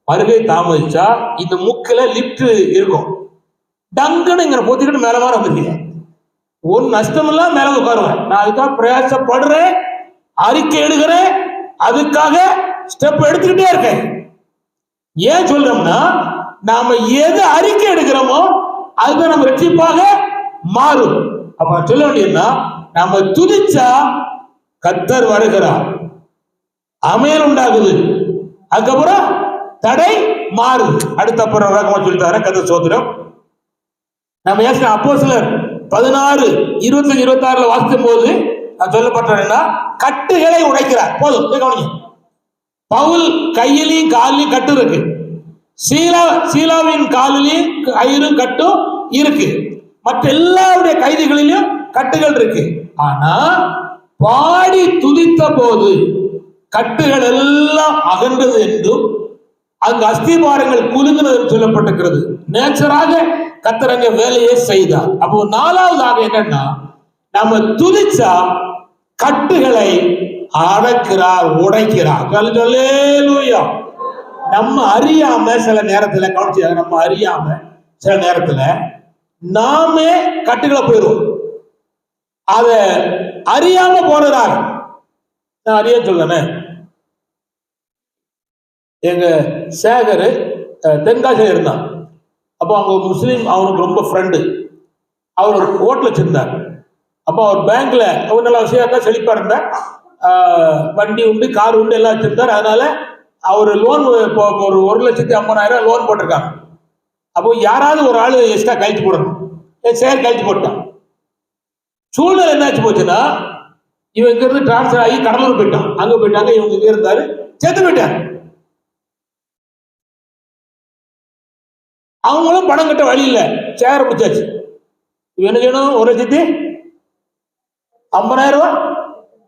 வருகை தாமதிச்சா இந்த முக்கில லிப்ட் இருக்கும், டங்குன்னு இங்க போத்திக்கிட்டு மேல மாதிரி வந்துருக்கீங்க. ஒரு நஷ்டம் எல்லாம் மேல உட்காருவேன். நான் அதுக்காக பிரயாசப்படுறேன், அறிக்கை எடுக்கிறேன், அதுக்காக ஸ்டெப் எடுத்துக்கிட்டே இருக்கேன். ஏன் சொல்றோம்னா, நாம எது அறிக்கை எடுக்கிறோமோ அதுதான் நம்ம ரட்சிப்பாக மாறும். அப்ப சொல்ல வேண்டியதுன்னா, நாம துதிச்சா கர்த்தர் வருகிறார், அமையல் உண்டாகுது, அதுக்கப்புறம் தடை மாறுது. அடுத்த அப்புறம் சொல்லிட்டாரு கர்த்தர் சோதரம். நம்ம அப்போஸ்தலர் 16:25-26 வாசிக்கும் போது சொல்லப்பட்டா, கட்டுகளை உடைக்கிறார். போதும் கவனிங்க. பவுல் கையிலையும் காலிலையும் கட்டு இருக்கு, சீலாவின் காலிலையும் கயிறும் கட்டும் இருக்கு, மற்ற எல்லாருடைய கைதிகளிலும் கட்டுகள் இருக்கு. ஆனா பாடி துதித்த போது கட்டுகள் எல்லாம் அகன்றது என்றும் அங்கு அஸ்திபாரங்கள் குலுங்கினது சொல்லப்பட்டிருக்கிறது. நேச்சராக கர்த்தர் அங்க வேலையை செய்தார். அப்போ 4வதாக என்னன்னா, நம்ம துதிச்சா கட்டுகளை அடக்கிறார், உடைக்கிறார். ஹல்லேலூயா. நம்ம அறியாம சில நேரத்துல கவனிச்சாங்க, நம்ம அறியாம சில நேரத்துல நாமே கட்டுகளை போயிடுவோம். அத அறியாம போனதாக நான் அறிய சொல்றேன். எங்க சேகர் தென்காசியில் இருந்தான். அப்போ அவங்க முஸ்லீம், அவனுக்கு ரொம்ப ஃப்ரெண்டு. அவர் ஒரு ஹோட்டல் வச்சிருந்தார். அப்போ அவர் பேங்க்ல அவர் நல்ல விஷயம் செழிப்பா இருந்தார், வண்டி உண்டு, கார் உண்டு, எல்லாம் வச்சிருந்தார். அதனால அவர் லோன் ஒரு 1,50,000 லோன் போட்டிருக்காங்க. அப்போ யாராவது ஒரு ஆள் எக்ஸ்ட்ரா கழிச்சு போடணும். சேர் கழிச்சு போட்டான். சூழ்நிலை என்னாச்சு போச்சுன்னா, இவன் இங்க இருந்து டிரான்ஸ்பர் ஆகி கடலூர் போயிட்டான். அங்க போயிட்டாங்க, இவங்க இங்க இருந்தாரு, சேர்த்து போயிட்டாங்க. அவங்களும் பணம் கட்ட வழி இல்லை, சேர் பிடிச்சாச்சு. என்ன செய்யணும்? 1,50,000 ரூபாய்.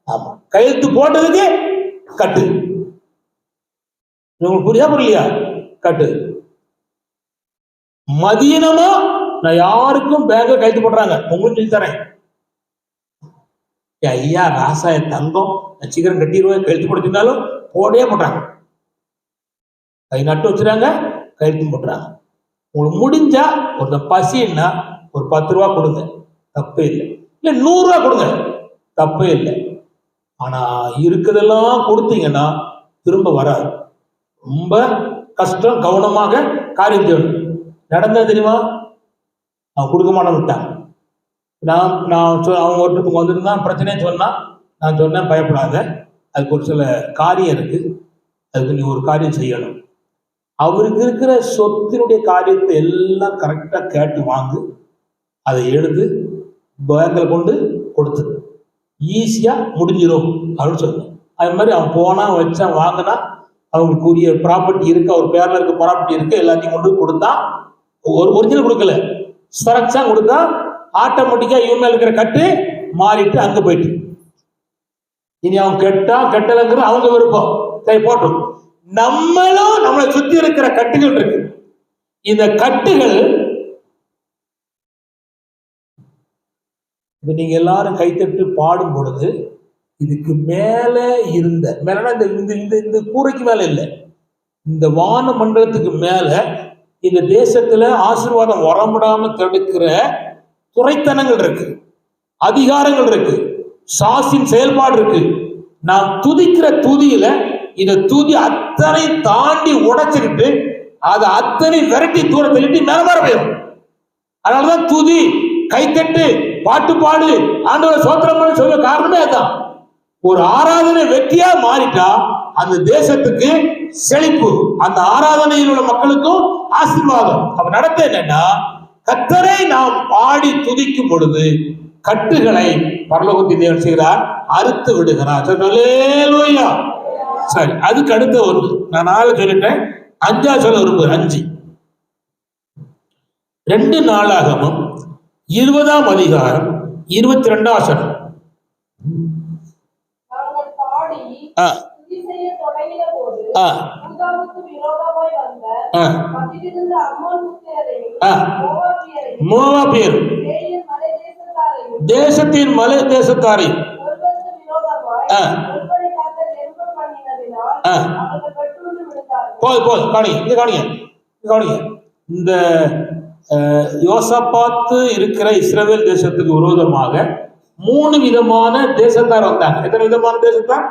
ஆமா, கையெழுத்து போட்டதுக்கு கட்டு. உங்களுக்கு புரியலையா? கட்டு. மதியனமா நான் யாருக்கும் பேங்க கைத்து போடுறாங்க, உங்களுக்கு சொல்லி தரேன். ஐயா ராசாய தங்கம், நான் சீக்கிரம் கட்டிடுவேன், கழுத்து போட்டுனாலும் போடவே போட்டாங்க. கை நட்டு வச்சுறாங்க, கழுத்தும் போட்டுறாங்க. உங்களுக்கு முடிஞ்சா ஒரு பசின்னா ஒரு 10 ரூபா கொடுங்க, தப்பே இல்லை. இல்ல 100 ரூபா கொடுங்க, தப்பே இல்லை. ஆனா இருக்குதெல்லாம் கொடுத்தீங்கன்னா திரும்ப வராது. ரொம்ப கஷ்டம். கவனமாக காரியம் செய்யணும். நடந்தது தெரியுமா? அவன் கொடுக்க மாட்டேன் விட்டாங்க. அவங்க ஒருத்தருக்கு வந்துருந்தான் பிரச்சனைன்னு சொன்னா, நான் சொன்னேன் பயப்படாத, அதுக்கு ஒரு சில காரியம் இருக்கு, அதுக்கு நீ ஒரு காரியம் செய்யணும். அவருக்கு இருக்கிற சொத்தினுடைய காரியத்தை எல்லாம் கரெக்டா கேட்டு வாங்கு, அதை எழுது பேங்க்ல கொண்டு கொடுத்து ஈஸியா முடிஞ்சிடும் அப்படின்னு சொன்னேன். அது மாதிரி அவன் போனா வச்சான் வாங்கினா அவங்களுக்கு உரிய ப்ராப்பர்ட்டி இருக்கு, அவர் பேர்ல இருக்க ப்ராப்பர்ட்டி இருக்கு, எல்லாத்தையும் கொண்டு கொடுத்தா ஒரு ஒரிஜினல் கொடுக்கல, ஸ்ட்ரக்சா கொடுத்தா ஆட்டோமேட்டிக்கா இவன் மேல இருக்கிற கட்டு மாறிட்டு அங்க போயிட்டு இனி அவன் கெட்டலங்கிறது அவங்க விருப்பம். சரி போட்டோம். நம்மளும் நம்மளை சுத்தி இருக்கிற கட்டுகள் இருக்கு. இந்த கட்டுகள் நீங்க எல்லாரும் கைத்தட்டு பாடும் பொழுது இதுக்கு மேல இருந்த மேலனா இந்த கூரைக்கு மேல இல்லை, இந்த வான மண்டலத்துக்கு மேல இந்த தேசத்துல ஆசீர்வாதம் வரமுடாம தடுக்கிற துறைத்தனங்கள் இருக்கு, அதிகாரங்கள் இருக்கு, சாசின் செயல்பாடு இருக்கு. நாம் துதிக்கிற துதியில இந்த துதி அத்தனை தாண்டி உடைச்சுக்கிட்டு அதை அத்தனை விரட்டி தூர தள்ளிட்டு மேல மாற போயிடும். அதனாலதான் துதி, கைத்தட்டு, பாட்டு பாடு, ஆண்டவரை சோத்திரம் சொல்ல காரணமே அதுதான். ஒரு ஆராதனை வெற்றியா மாறிட்டா அந்த தேசத்துக்கு செழிப்பு, அந்த ஆராதனையில் உள்ள மக்களுக்கும் ஆசீர்வாதம். அப்ப நடத்த என்னன்னா, கர்த்தரை நாம் பாடி துதிக்கும் பொழுது கட்டுகளை பரலோகத்தின் தேவன் செய்கிறார், அறுத்து விடுகிறார். அல்லேலூயா. சரி, அதுக்கு அடுத்த ஒன்று நான் 4 சொல்லிட்டேன், 5 சொல்ல விரும்புகிறேன். 5 2 நாளாகமம் 20ஆம் அதிகாரம் 22ஆம் வசனம். மோவாபியர் தேசத்தின் மலை தேசத்தாரை இந்த யோசபாத்து இருக்கிற இஸ்ரவேல் தேசத்துக்கு விரோதமாக 3 விதமான தேசத்தார் வந்தாங்க. எத்தனை விதமான தேசத்தார்?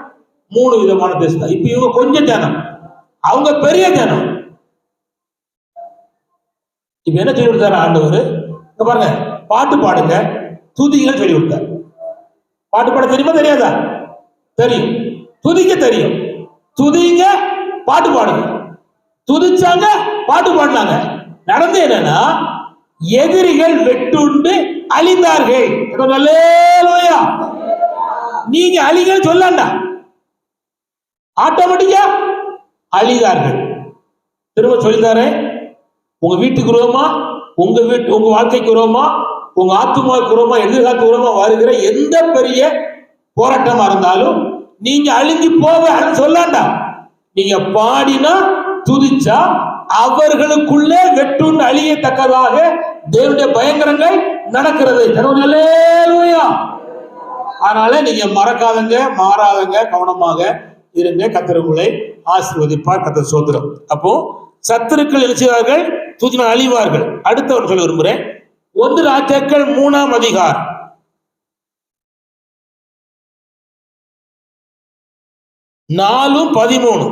3 விதமான தேசத்தார். இப்ப இவங்க கொஞ்சம் ஜனம், அவங்க பெரிய ஜனம். இப்ப என்ன சொல்லி கொடுத்தாரு ஆண்டவர்? இங்க பாருங்க, பாட்டு பாடுங்க, துதிகள் சொல்லி கொடுத்தார். பாட்டு பாட தெரியுமா தெரியாதா? தெரியும். துதிக்க தெரியும். துதிங்க, பாட்டு பாடுங்க. துதிச்சாங்க, பாட்டு பாடினாங்க. நடந்து என்னன்னா, எதிரிகள் வெட்டுண்டு அழிந்தார்கள். நீங்க அழிங்க சொல்லண்டா, ஆட்டோமேட்டிக்கா அழிந்தார்கள். திரும்ப சொல்லித்தாரே, உங்க வீட்டுக்கு விரோதமா, உங்க வாழ்க்கைக்கு விரோதமா, உங்க ஆத்துமாவுக்கு விரோதமா, எதிர்காலத்துக்கு விரோதமா வருகிற எந்த பெரிய போராட்டமா இருந்தாலும் நீங்க அழிஞ்சு போவ சொல்லாண்டா. நீங்க பாடினா, துதிச்சா அவர்களுக்குள்ளே வெட்டுண்டு அழியத்தக்கதாக தேவனுடைய பயங்கரங்கள் நடக்கிறது. அதனால நீங்க மறக்காதங்க, மாறாதங்க, கவனமாக இருங்க. கர்த்தர் உங்களை ஆசீர்வதிப்பார். கர்த்தர் சோத்திரம். அப்போ சத்துருக்கள் எழுச்சியார்கள், துதினால் அழிவார்கள். அடுத்தவர் சொல்ல விரும்புகிறேன். 1 ராஜாக்கள் 3ஆம் அதிகாரம் 4:13.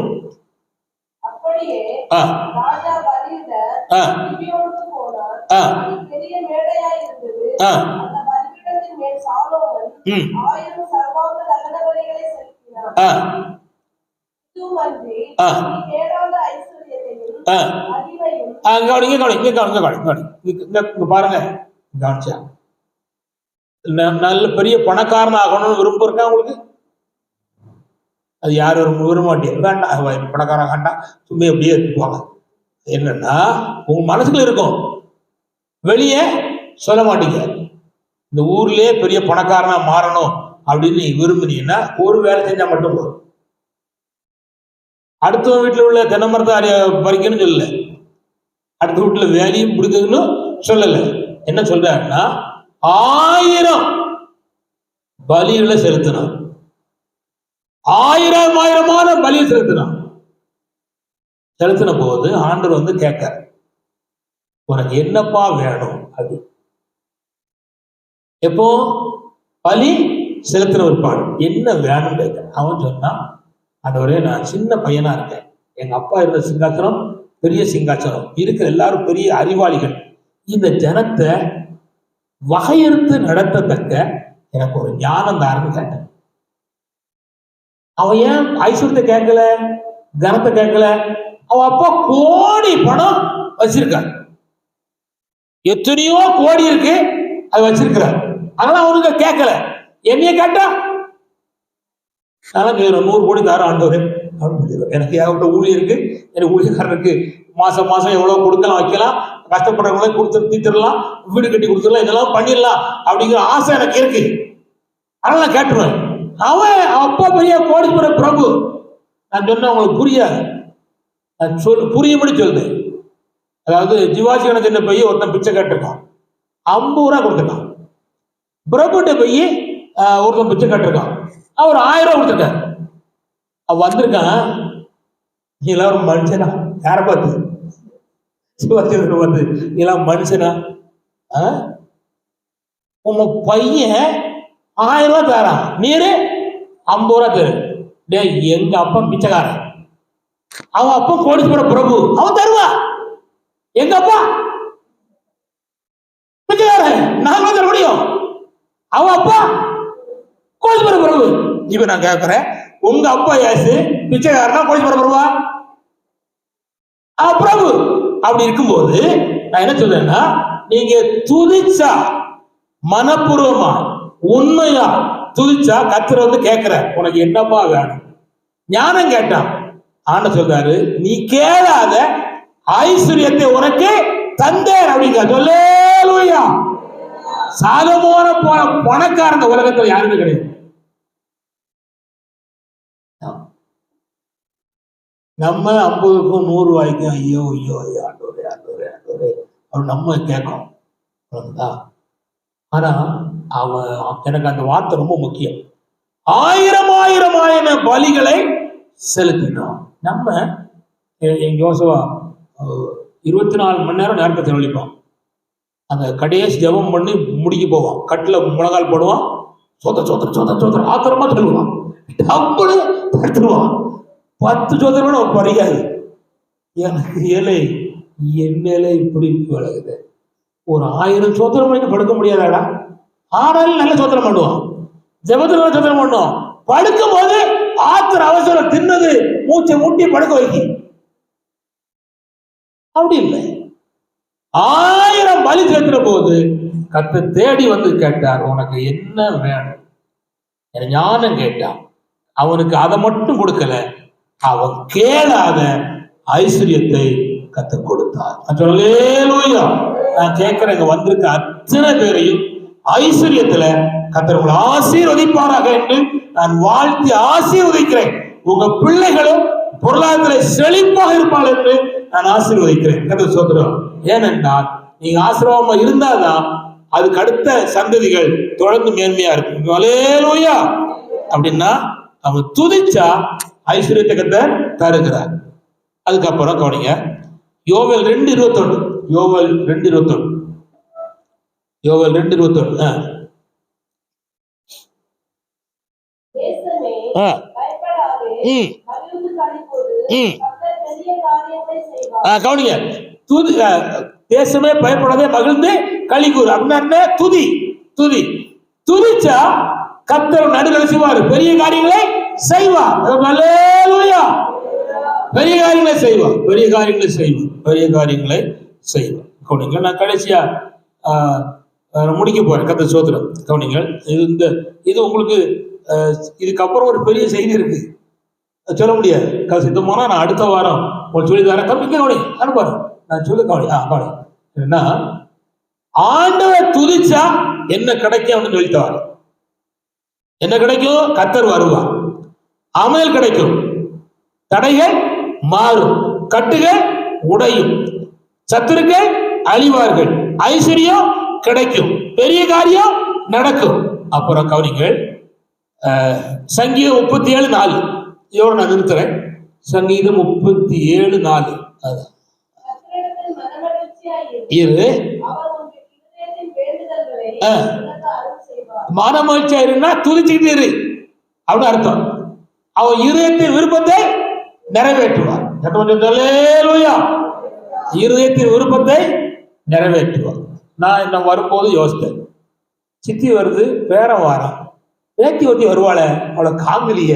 பாருங்க, கவனிச்சா நல்ல பெரிய பணக்காரன் ஆகணும்னு விருப்பம் இருக்கா உங்களுக்கு? அது யாரும் விரும்ப மாட்டேன், வேண்டாம் பணக்காரன் வேண்டாம், சும்மா அப்படியே இருக்குவாங்க. என்னன்னா, உங்க மனசுக்குள்ள இருக்கும், வெளியே சொல்ல மாட்டீங்க. இந்த ஊர்லயே பெரிய பணக்காரனா மாறணும் அப்படின்னு நீ விரும்புனீங்கன்னா ஒரு வேலை செஞ்சா மட்டும் போதும். அடுத்த வீட்டுல உள்ள தென்னை மரத்தை பறிக்கணும்னு சொல்லல, அடுத்த வீட்டுல வேலையும் பிடிக்குதுன்னு சொல்லல. என்ன சொல்றாருன்னா, 1000 பலிகளை செலுத்தணும், 1000 பலியை செலுத்தணும். செலுத்தின போது ஆண்டவர் வந்து கேட்க, உனக்கு என்னப்பா வேணும்? அது எப்போ பலி செலுத்தின ஒரு பாடு என்ன வேணும் கேட்க. அவன் சொன்னான், ஆண்டவரே, நான் சின்ன பையனா இருக்கேன், எங்க அப்பா இருந்த சிங்காசனம் பெரிய சிங்காசனம், இருக்கிற எல்லாரும் பெரிய அறிவாளிகள், இந்த ஜனத்தை வகையறுத்து நடத்தத்தக்க எனக்கு ஒரு ஞானம் தாருன்னு கேட்டேன். அவன் ஏன் ஐஸ்வர்யத்தை கேட்கல, கனத்தை கேட்கல? அவன் அப்பா கோடி பணம் வச்சிருக்கார், எத்தனையோ கோடி இருக்கு, அது வச்சிருக்கிறார். அதனால அவனுக்கு கேட்கல. என்னைய கேட்டா நான் 100 கோடி தாரம் ஆண்டவர் அப்படின்னு சொல்லிடுவேன். எனக்கு ஏகப்பட்ட ஊழியர் இருக்கு, எனக்கு ஊழியக்காரருக்கு மாசம் மாசம் எவ்வளவு கொடுக்கலாம், வைக்கலாம், கஷ்டப்படுறவங்கள கொடுத்து தீர்த்திடலாம், வீடு கட்டி கொடுத்துடலாம், இதெல்லாம் பண்ணிடலாம் அப்படிங்கிற ஆசை எனக்கு இருக்கு. அதனால நான் கேட்டுருவேன். அவன் அப்பா பெரிய கோடீஸ்வர பிரபு. நான் சொன்ன உங்களுக்கு புரியாது, நான் புரியும்படி சொல்றேன். அதாவது ஜிவாஜி கணக்கு போய் ஒருத்தன் பிச்சை கேட்டிருக்கான், 50 ரூபா கொடுத்துருக்கான். பிரபுட்ட போய் ஒருத்தன் பிச்சை கேட்டிருக்கான், அவர் 1000 ரூபா கொடுத்துருக்காரு. அவ வந்திருக்கான், எல்லாரும் மனுஷனா? யாரை பார்த்து? சிவாஜி பார்த்து எல்லாம் மனுஷனா? உங்க பையன் 1000 ரூபா தரான், நீரு 50 ரூபா தரு. டே, எங்க அப்பா பிச்சைக்காரன், அவன் அப்பா கோடீஸ்வர பிரபு, அவன் தருவா. எங்க அப்பா பிச்சைக்காரன், நாங்க தர முடியும். அவன் அப்பா கோடீஸ்வர பிரபு. இப்ப நான் கேட்கிறேன், உங்க அப்பா யாசு பிச்சைக்காரனா கோடீஸ்வர பிரபுவா? பிரபு. அப்படி இருக்கும்போது நான் என்ன சொல்றேன்னா, நீங்க துதிச்சா, மனப்பூர்வமா உண்மையா துதிச்சா, கர்த்தர் வந்து கேட்கிற உனக்கு என்னப்பா வேணும்? ஞானம் கேட்டான். ஆண்டவர் சொல்றாரு, நீ கேளாத ஐஸ்வர்யத்தை உனக்கு தந்தேன் அப்படிங்க. சொல்லேலூயா. சாலமோன போன பணக்காரங்க உலகத்துல யாருமே கிடையாது. நம்ம 50க்கும் 100 ரூபாய்க்கும் ஐயோ ஐயோ ஐயோ ஆண்டோரே ஆண்டோரே ஆண்டோரே அவன் நம்ம கேட்கும். ஆனா அவன், எனக்கு அந்த வார்த்தை ரொம்ப முக்கியம். 1000 பலிகளை செலுத்தினோம். நம்ம யோசுவா 24 மணி நேரம் நேரத்தை செலவழிப்பான். அந்த கடைசி ஜெபம் பண்ணி முடிக்க போவான், கட்டில முழங்கால் போடுவான், சோத்திர சோத்திர சோத்திர சோத்திர ஆத்திரமா சொல்லுவான், டப்புன்னு படுத்துருவான். 10 சோத்திரம் அவன் குறையாது. எனக்கு ஏழை என்னையில இப்படி விலகுது. ஒரு 1000 சோத்திரம் பண்ணி படுக்க முடியாதாடா? ஆனாலும் நல்ல சோத்திரம் பண்ணுவான், ஜெபத்துல சோத்திரம் பண்ணுவான். படுக்கும் போது ஆத்திர அவசரம், தின்னது மூச்சை மூட்டி படுக்க வைக்க. அப்படி இல்லை. 1000 பலி செலுத்துற போது கர்த்தர் தேடி வந்து கேட்டார், உனக்கு என்ன வேணும்? ஞானம் கேட்டான். அவனுக்கு அதை மட்டும் கொடுக்கல, அவன் கேளாத ஐஸ்வர்யத்தை கர்த்தர் கொடுத்தார். அல்லேலூயா. நான் கேட்கிறேன், வந்திருக்க அத்தனை பேரையும் ஐஸ்வர்யத்துல கர்த்தர் உங்களை ஆசீர்வதிப்பாராக என்று நான் வாழ்த்தி ஆசீர்வதிக்கிறேன். உங்க பிள்ளைகளும் பொருளாதார செழிப்பாக இருப்பாள் என்று நான் ஆசீர்வதிக்கிறேன். கர்த்தர் சோத்திரம். ஏனென்றால் நீங்க ஆசீர்வாதமா இருந்தாதான் அதுக்கு அடுத்த சந்ததிகள் தொடர்ந்து மேன்மையா இருக்கும். அல்லேலூயா. அப்படின்னா அவன் துதிச்சா ஐஸ்வர்யத்தை கர்த்தர் தருகிறார். அதுக்கப்புறம் கவனிங்க, யோவேல் 2:21. யோவேல் 2:21. யோவேல் 2:21. கவனிங்க, தேசமே பயப்படாதே மகிழ்ந்து களி கூறு. அப்படின்னா துதி துதி துதிச்சா கர்த்தர் நடுவில் செய்வார், பெரிய காரியங்களை செய்வார். அல்லேலூயா. பெரிய காரியங்களை செய்வார், பெரிய காரியங்களை செய்வார், பெரிய காரியங்களை செய்வார். கவனிங்க, நான் கடைசியா முடிக்க போறேன். கர்த்தர் சோத்திரம். கவனிங்கள், இது உங்களுக்கு இதுக்கப்புறம் ஒரு பெரிய செய்தி இருக்கு, சொல்ல முடியாது. சித்தமான நான் அடுத்த வாரம் உங்களுக்கு சொல்லி தரேன். கவனிக்க, கவனி அனுப்பாரு, நான் சொல்லி கவனி. கவனி என்ன, ஆண்டவரை துதிச்சா என்ன கிடைக்கும் அப்படின்னு சொல்லித்தவாரு. என்ன கிடைக்கும்? கர்த்தர் வருவார், அமல் கிடைக்கும், தடைகள் மாறும், கட்டுகள் உடையும், சத்துருக்கள் அழிவார்கள், ஐஸ்வர்யம் கிடைக்கும், பெரிய காரியம் நடக்கும். அப்புறம் கவனிங்கள், சங்கீதம் 37:4. இதோட நான் நிறுத்துறேன். சங்கீதம் 37:4. அதான் இரு மனமகிழ்ச்சியா இருந்தா துதிச்சுக்கிட்டு இரு அப்படின்னு அர்த்தம். அவன் இருதயத்தின் விருப்பத்தை நிறைவேற்றுவார். இருதயத்தின் விருப்பத்தை நிறைவேற்றுவார். நான் என்ன வரும்போது யோசித்தேன், சித்தி வருது, பேரம் வாரம், பேத்தி ஒத்தி வருவாள, அவளை காங்கலிய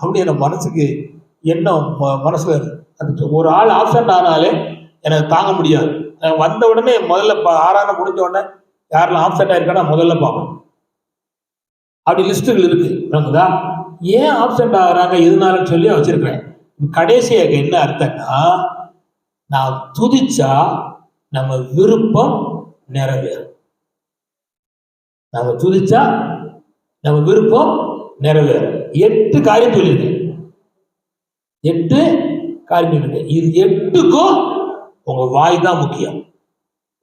அப்படி என் மனசுக்கு என்ன மனசுல இருக்கு. அது ஒரு ஆள் ஆப்சண்ட் ஆனாலே எனக்கு தாங்க முடியாது. வந்த உடனே முதல்ல ஆறான முடிஞ்ச உடனே யாரெல்லாம் ஆப்சண்ட் ஆயிருக்கா முதல்ல பார்ப்பேன். அப்படி லிஸ்ட்டுகள் இருக்கு. ஏன் ஆப்சண்ட் ஆகுறாங்க எதுனாலும் சொல்லி வச்சிருக்கிறேன். கடைசியாக என்ன அர்த்தம்னா, நான் துதிச்சா நம்ம விருப்பம் நிறைவேறும். நம்ம துதிச்சா நம்ம விருப்பம் நிறைவேறும். 8 காரியம் சொல்லியிருக்கேன். 8 காரியம் சொல்லியிருக்கேன். இது 8க்கும் உங்க வாய் தான் முக்கியம்,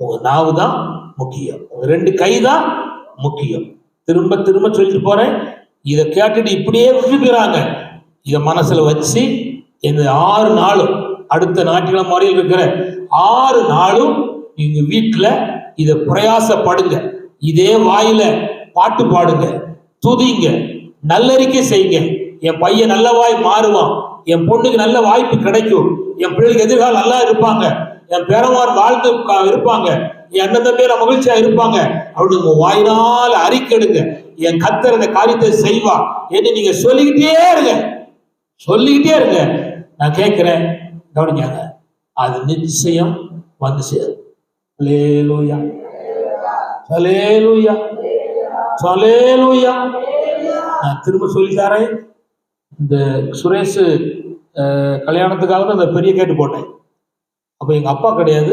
உங்க நாவு தான் முக்கியம், உங்க 2 கை தான் முக்கியம். திரும்ப திரும்ப சொல்லிட்டு போறேன். இதை கேட்டுட்டு இப்படியே விட்டுக்கிறாங்க. இதை மனசுல வச்சு இந்த 6 நாளும், அடுத்த ஞாயிற்றுக்கிழமை வரையில் இருக்கிற 6 நாளும் நீங்க வீட்டுல இதை பிரயாசப்படுங்க. இதே வாயில பாட்டு பாடுங்க, துதிங்க, நல்லறிக்கை செய்யுங்க. என் பையன் நல்ல வாய் மாறுவான், என் பொண்ணுக்கு நல்ல வாய்ப்பு கிடைக்கும், என் பிள்ளைகளுக்கு எதிர்காலம் நல்லா இருப்பாங்க, என் பேரமார் வாழ்ந்து இருப்பாங்க, என் அண்ணன் தம்பியில மகிழ்ச்சியா இருப்பாங்க அப்படின்னு உங்க வாயினால் அறிக்கைடுங்க. என் கர்த்தர் அந்த காரியத்தை செய்வா என்று நீங்க சொல்லிக்கிட்டே இருங்க, சொல்லிக்கிட்டே இருங்க. நான் கேட்கிறேன், கவனிக்காங்க, அது நிச்சயம் வந்து சேரும். அல்லேலூயா, அல்லேலூயா, அல்லேலூயா. நான் திரும்ப சொல்லித்தாரேன். இந்த சுரேஷ் கல்யாணத்துக்காக தான் அந்த பெரிய கேட்டு போட்டேன். அப்போ எங்க அப்பா கிடையாது,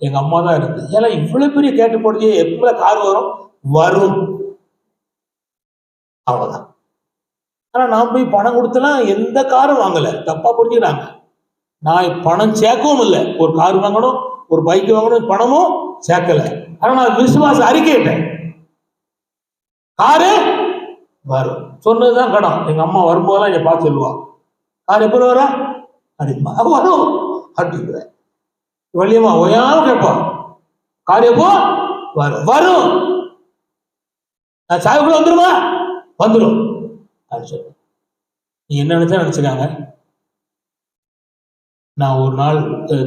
எங்க அம்மா தான் இருந்து. ஏன்னா இவ்வளவு பெரிய கேட்டு போடுறது எப்ப கார் வரும் வரும் அவ்வளவுதான். ஆனா நான் போய் பணம் கொடுத்தலாம் எந்த காரும் வாங்கல, தப்பா புரிஞ்சுக்கிறாங்க. நான் பணம் சேர்க்கவும் இல்லை. ஒரு கார் வாங்கணும், ஒரு பைக் வாங்கணும், பணமும் சேர்க்கல. ஆனா நான் விசுவாச அறிக்கையிட்டேன், காரு வரும். சொன்னதுதான் கடன். எங்க அம்மா வரும்போதெல்லாம் என்னை பார்த்து சொல்லுவா, கார் எப்போ வரா அப்படிமா, வரும் அப்படிங்கிற வள்ளியம்மா ஓயாம கேட்பா, கார் எப்போ வரும் வரும். நான் சாயக்குள்ள வந்துருமா, வந்துடும் அப்படின்னு சொல்ல. நீ என்ன நினைச்சா நினைச்சுக்காங்க. நான் ஒரு நாள்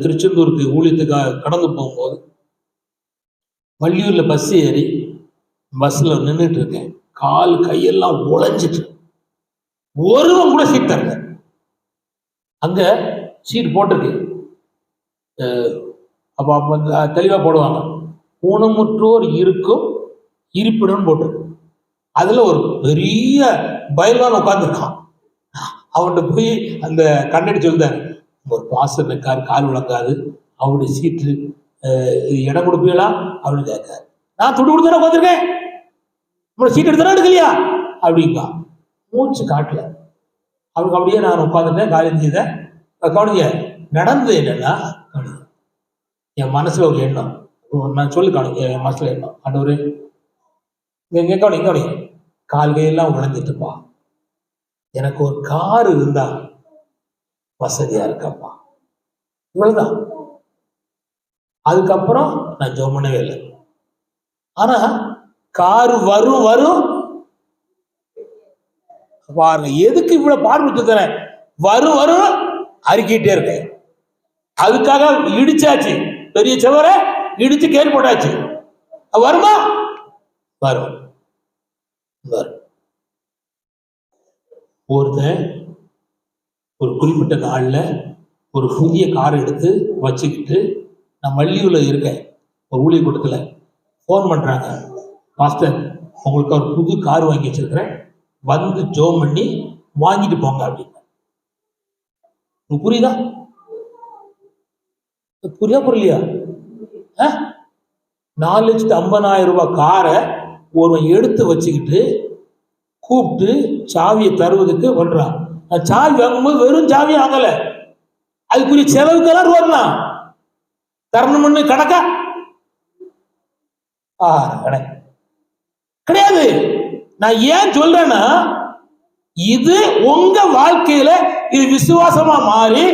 திருச்செந்தூருக்கு ஊழியத்துக்காக கடந்து போகும்போது வள்ளியூர்ல பஸ் ஏறி பஸ்ல நின்றுட்டு இருக்கேன். கால் கையெல்லாம் உழைஞ்சிட்டு, ஒருவன் கூட சீட் தரல. அங்க சீட் போட்டிருக்கு, அப்ப தெளிவா போடுவாங்க, ஊனமுற்றோர் இருக்கும் இருப்பிடம் போட்டிருக்கு. அதுல ஒரு பெரிய பயில்வான் உட்கார்ந்துருக்கான். அவன்கிட்ட போய் அந்த கண்டக்டர் சொல்லுதாரு, ஒரு பாசர் இருக்காரு, கால் விளங்காது, அவருடைய சீட்டு இடம் கொடுப்பீங்களா அப்படின்னு கேட்காரு. நான் துடு கொடுத்தானே உட்காந்துருக்கேன், உங்களோட சீட் எடுத்தானே எடுக்கலையா அப்படிங்கா. மூச்சு காட்டல. அவனுக்கு அப்படியே நான் உட்காந்துட்டேன், காரியம் செய்தேன். கவனிங்க, நடந்தது என்னன்னா, என் மனசுல ஒரு எண்ணம், நான் சொல்லி காணுங்க, என் மனசுல எண்ணம், ஆண்டவரே கவனிங்க, கால்கையெல்லாம் உழைஞ்சிட்டுப்பா, எனக்கு ஒரு கார் இருந்தா வசதியா இருக்கப்பா, இவ்வளவுதான். அதுக்கப்புறம் நான் ஜெபம் பண்ணவே இல்லை. ஆனா கார் வரும் வரும் பாருங்க, எதுக்கு இவ்வளவு பார்வைட்டு தரேன், வரும் வரும் அறிக்கிட்டே இருக்கேன். அதுக்காக இடிச்சாச்சு, பெரிய செவரை இடிச்சு கேள்வி போட்டாச்சு, வருமா வரும் வரும். ஒருத்தன் ஒரு குறிப்பிட்ட நாள்ல ஒரு புதிய காரை எடுத்து வச்சுக்கிட்டு, நான் மல்லியூர்ல இருக்கேன், ஒரு ஊழிய கூட்டத்துல போன் பண்றாங்க, மாஸ்டர் உங்களுக்கு ஒரு புது கார் வாங்கி வச்சிருக்கிறேன், வந்து ஜோம் பண்ணி வாங்கிட்டு போங்க அப்படின்னு. புரியுதா? புரியலையா? 4,50,000 ரூபாய் காரை ஒருவன் எடுத்து வச்சுக்கிட்டு கூப்பிட்டு சாவியை தருவதுக்கு பண்றான். சாவி வாங்கும்போது வெறும் சாவி வாங்கல, அதுக்குரிய செலவுக்கெல்லாம் ரூபாய் தரணும்னு கணக்கா கிடையாது. நான் ஏன் சொல்றேன்னா, இது உங்க வாழ்க்கையில இது விசுவாசமா மாறி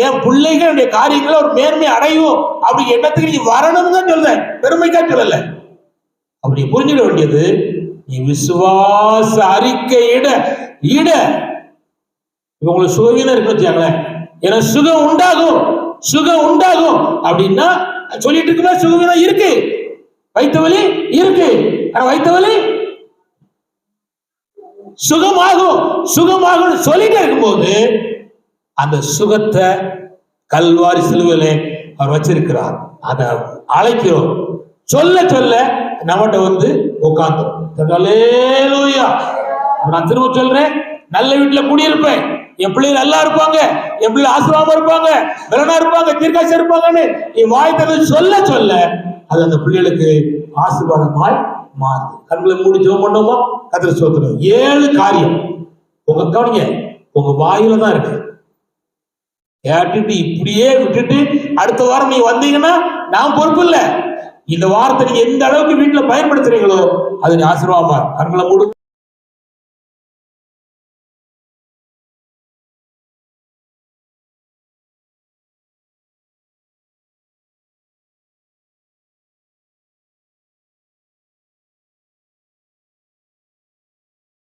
என் பிள்ளைகளுடைய காரியங்களை ஒரு மேன்மை அடையும் அப்படி எண்ணத்துக்கு நீ வரணும்னு தான் சொல்றேன், பெருமைக்கா சொல்லல. அப்படி புரிஞ்சிட வேண்டியது, நீ விசுவாச அறிக்கையிட இட உங்களுக்கு சுகவீனம் இருக்குன்னு வச்சாங்களேன், ஏன்னா சுகம் உண்டாகும் சுகம் உண்டாகும் அப்படின்னா சொல்லிட்டு இருக்குமே, சுகவீனம் இருக்கு, வயிற்று வலி இருக்கு, ஆனா வயிற்று வலி சுகமாகும் சுகமாகும் சொல்லிட்டே இருக்கும்போது அந்த சுகத்தை கல்வாரி சிலுவையிலே அவர் வச்சிருக்கிறார். அதை அழைக்கிறோம். சொல்ல சொல்ல நம்மகிட்ட வந்து உட்கார்ந்தோம். நான் திரும்ப சொல்றேன், நல்ல வீட்டுல குடியிருப்பேன், என் பிள்ளைகள் நல்லா இருப்பாங்க, என் பிள்ளை ஆசீர்வாதமா இருப்பாங்க, பலனா இருப்பாங்க, தீர்க்காட்சி இருப்பாங்கன்னு நீ வாய் திறந்து சொல்ல சொல்ல அது அந்த பிள்ளைகளுக்கு ஆசீர்வாதமாய் மாறுது. கண்களை மூடி ஜெபம் பண்ணோமா? கர்த்தரை ஸ்தோத்திரம். 7 காரியம் உங்க கவனிங்க, உங்க வாயில தான் இருக்கு. கேட்டுட்டு இப்படியே விட்டுட்டு அடுத்த வாரம் நீங்க வந்தீங்கன்னா நான் பொறுப்பு இல்லை. இந்த வாரத்தை நீங்க எந்த அளவுக்கு வீட்டுல பயன்படுத்துறீங்களோ அது ஆசீர்வாதமா. கண்களை மூடு.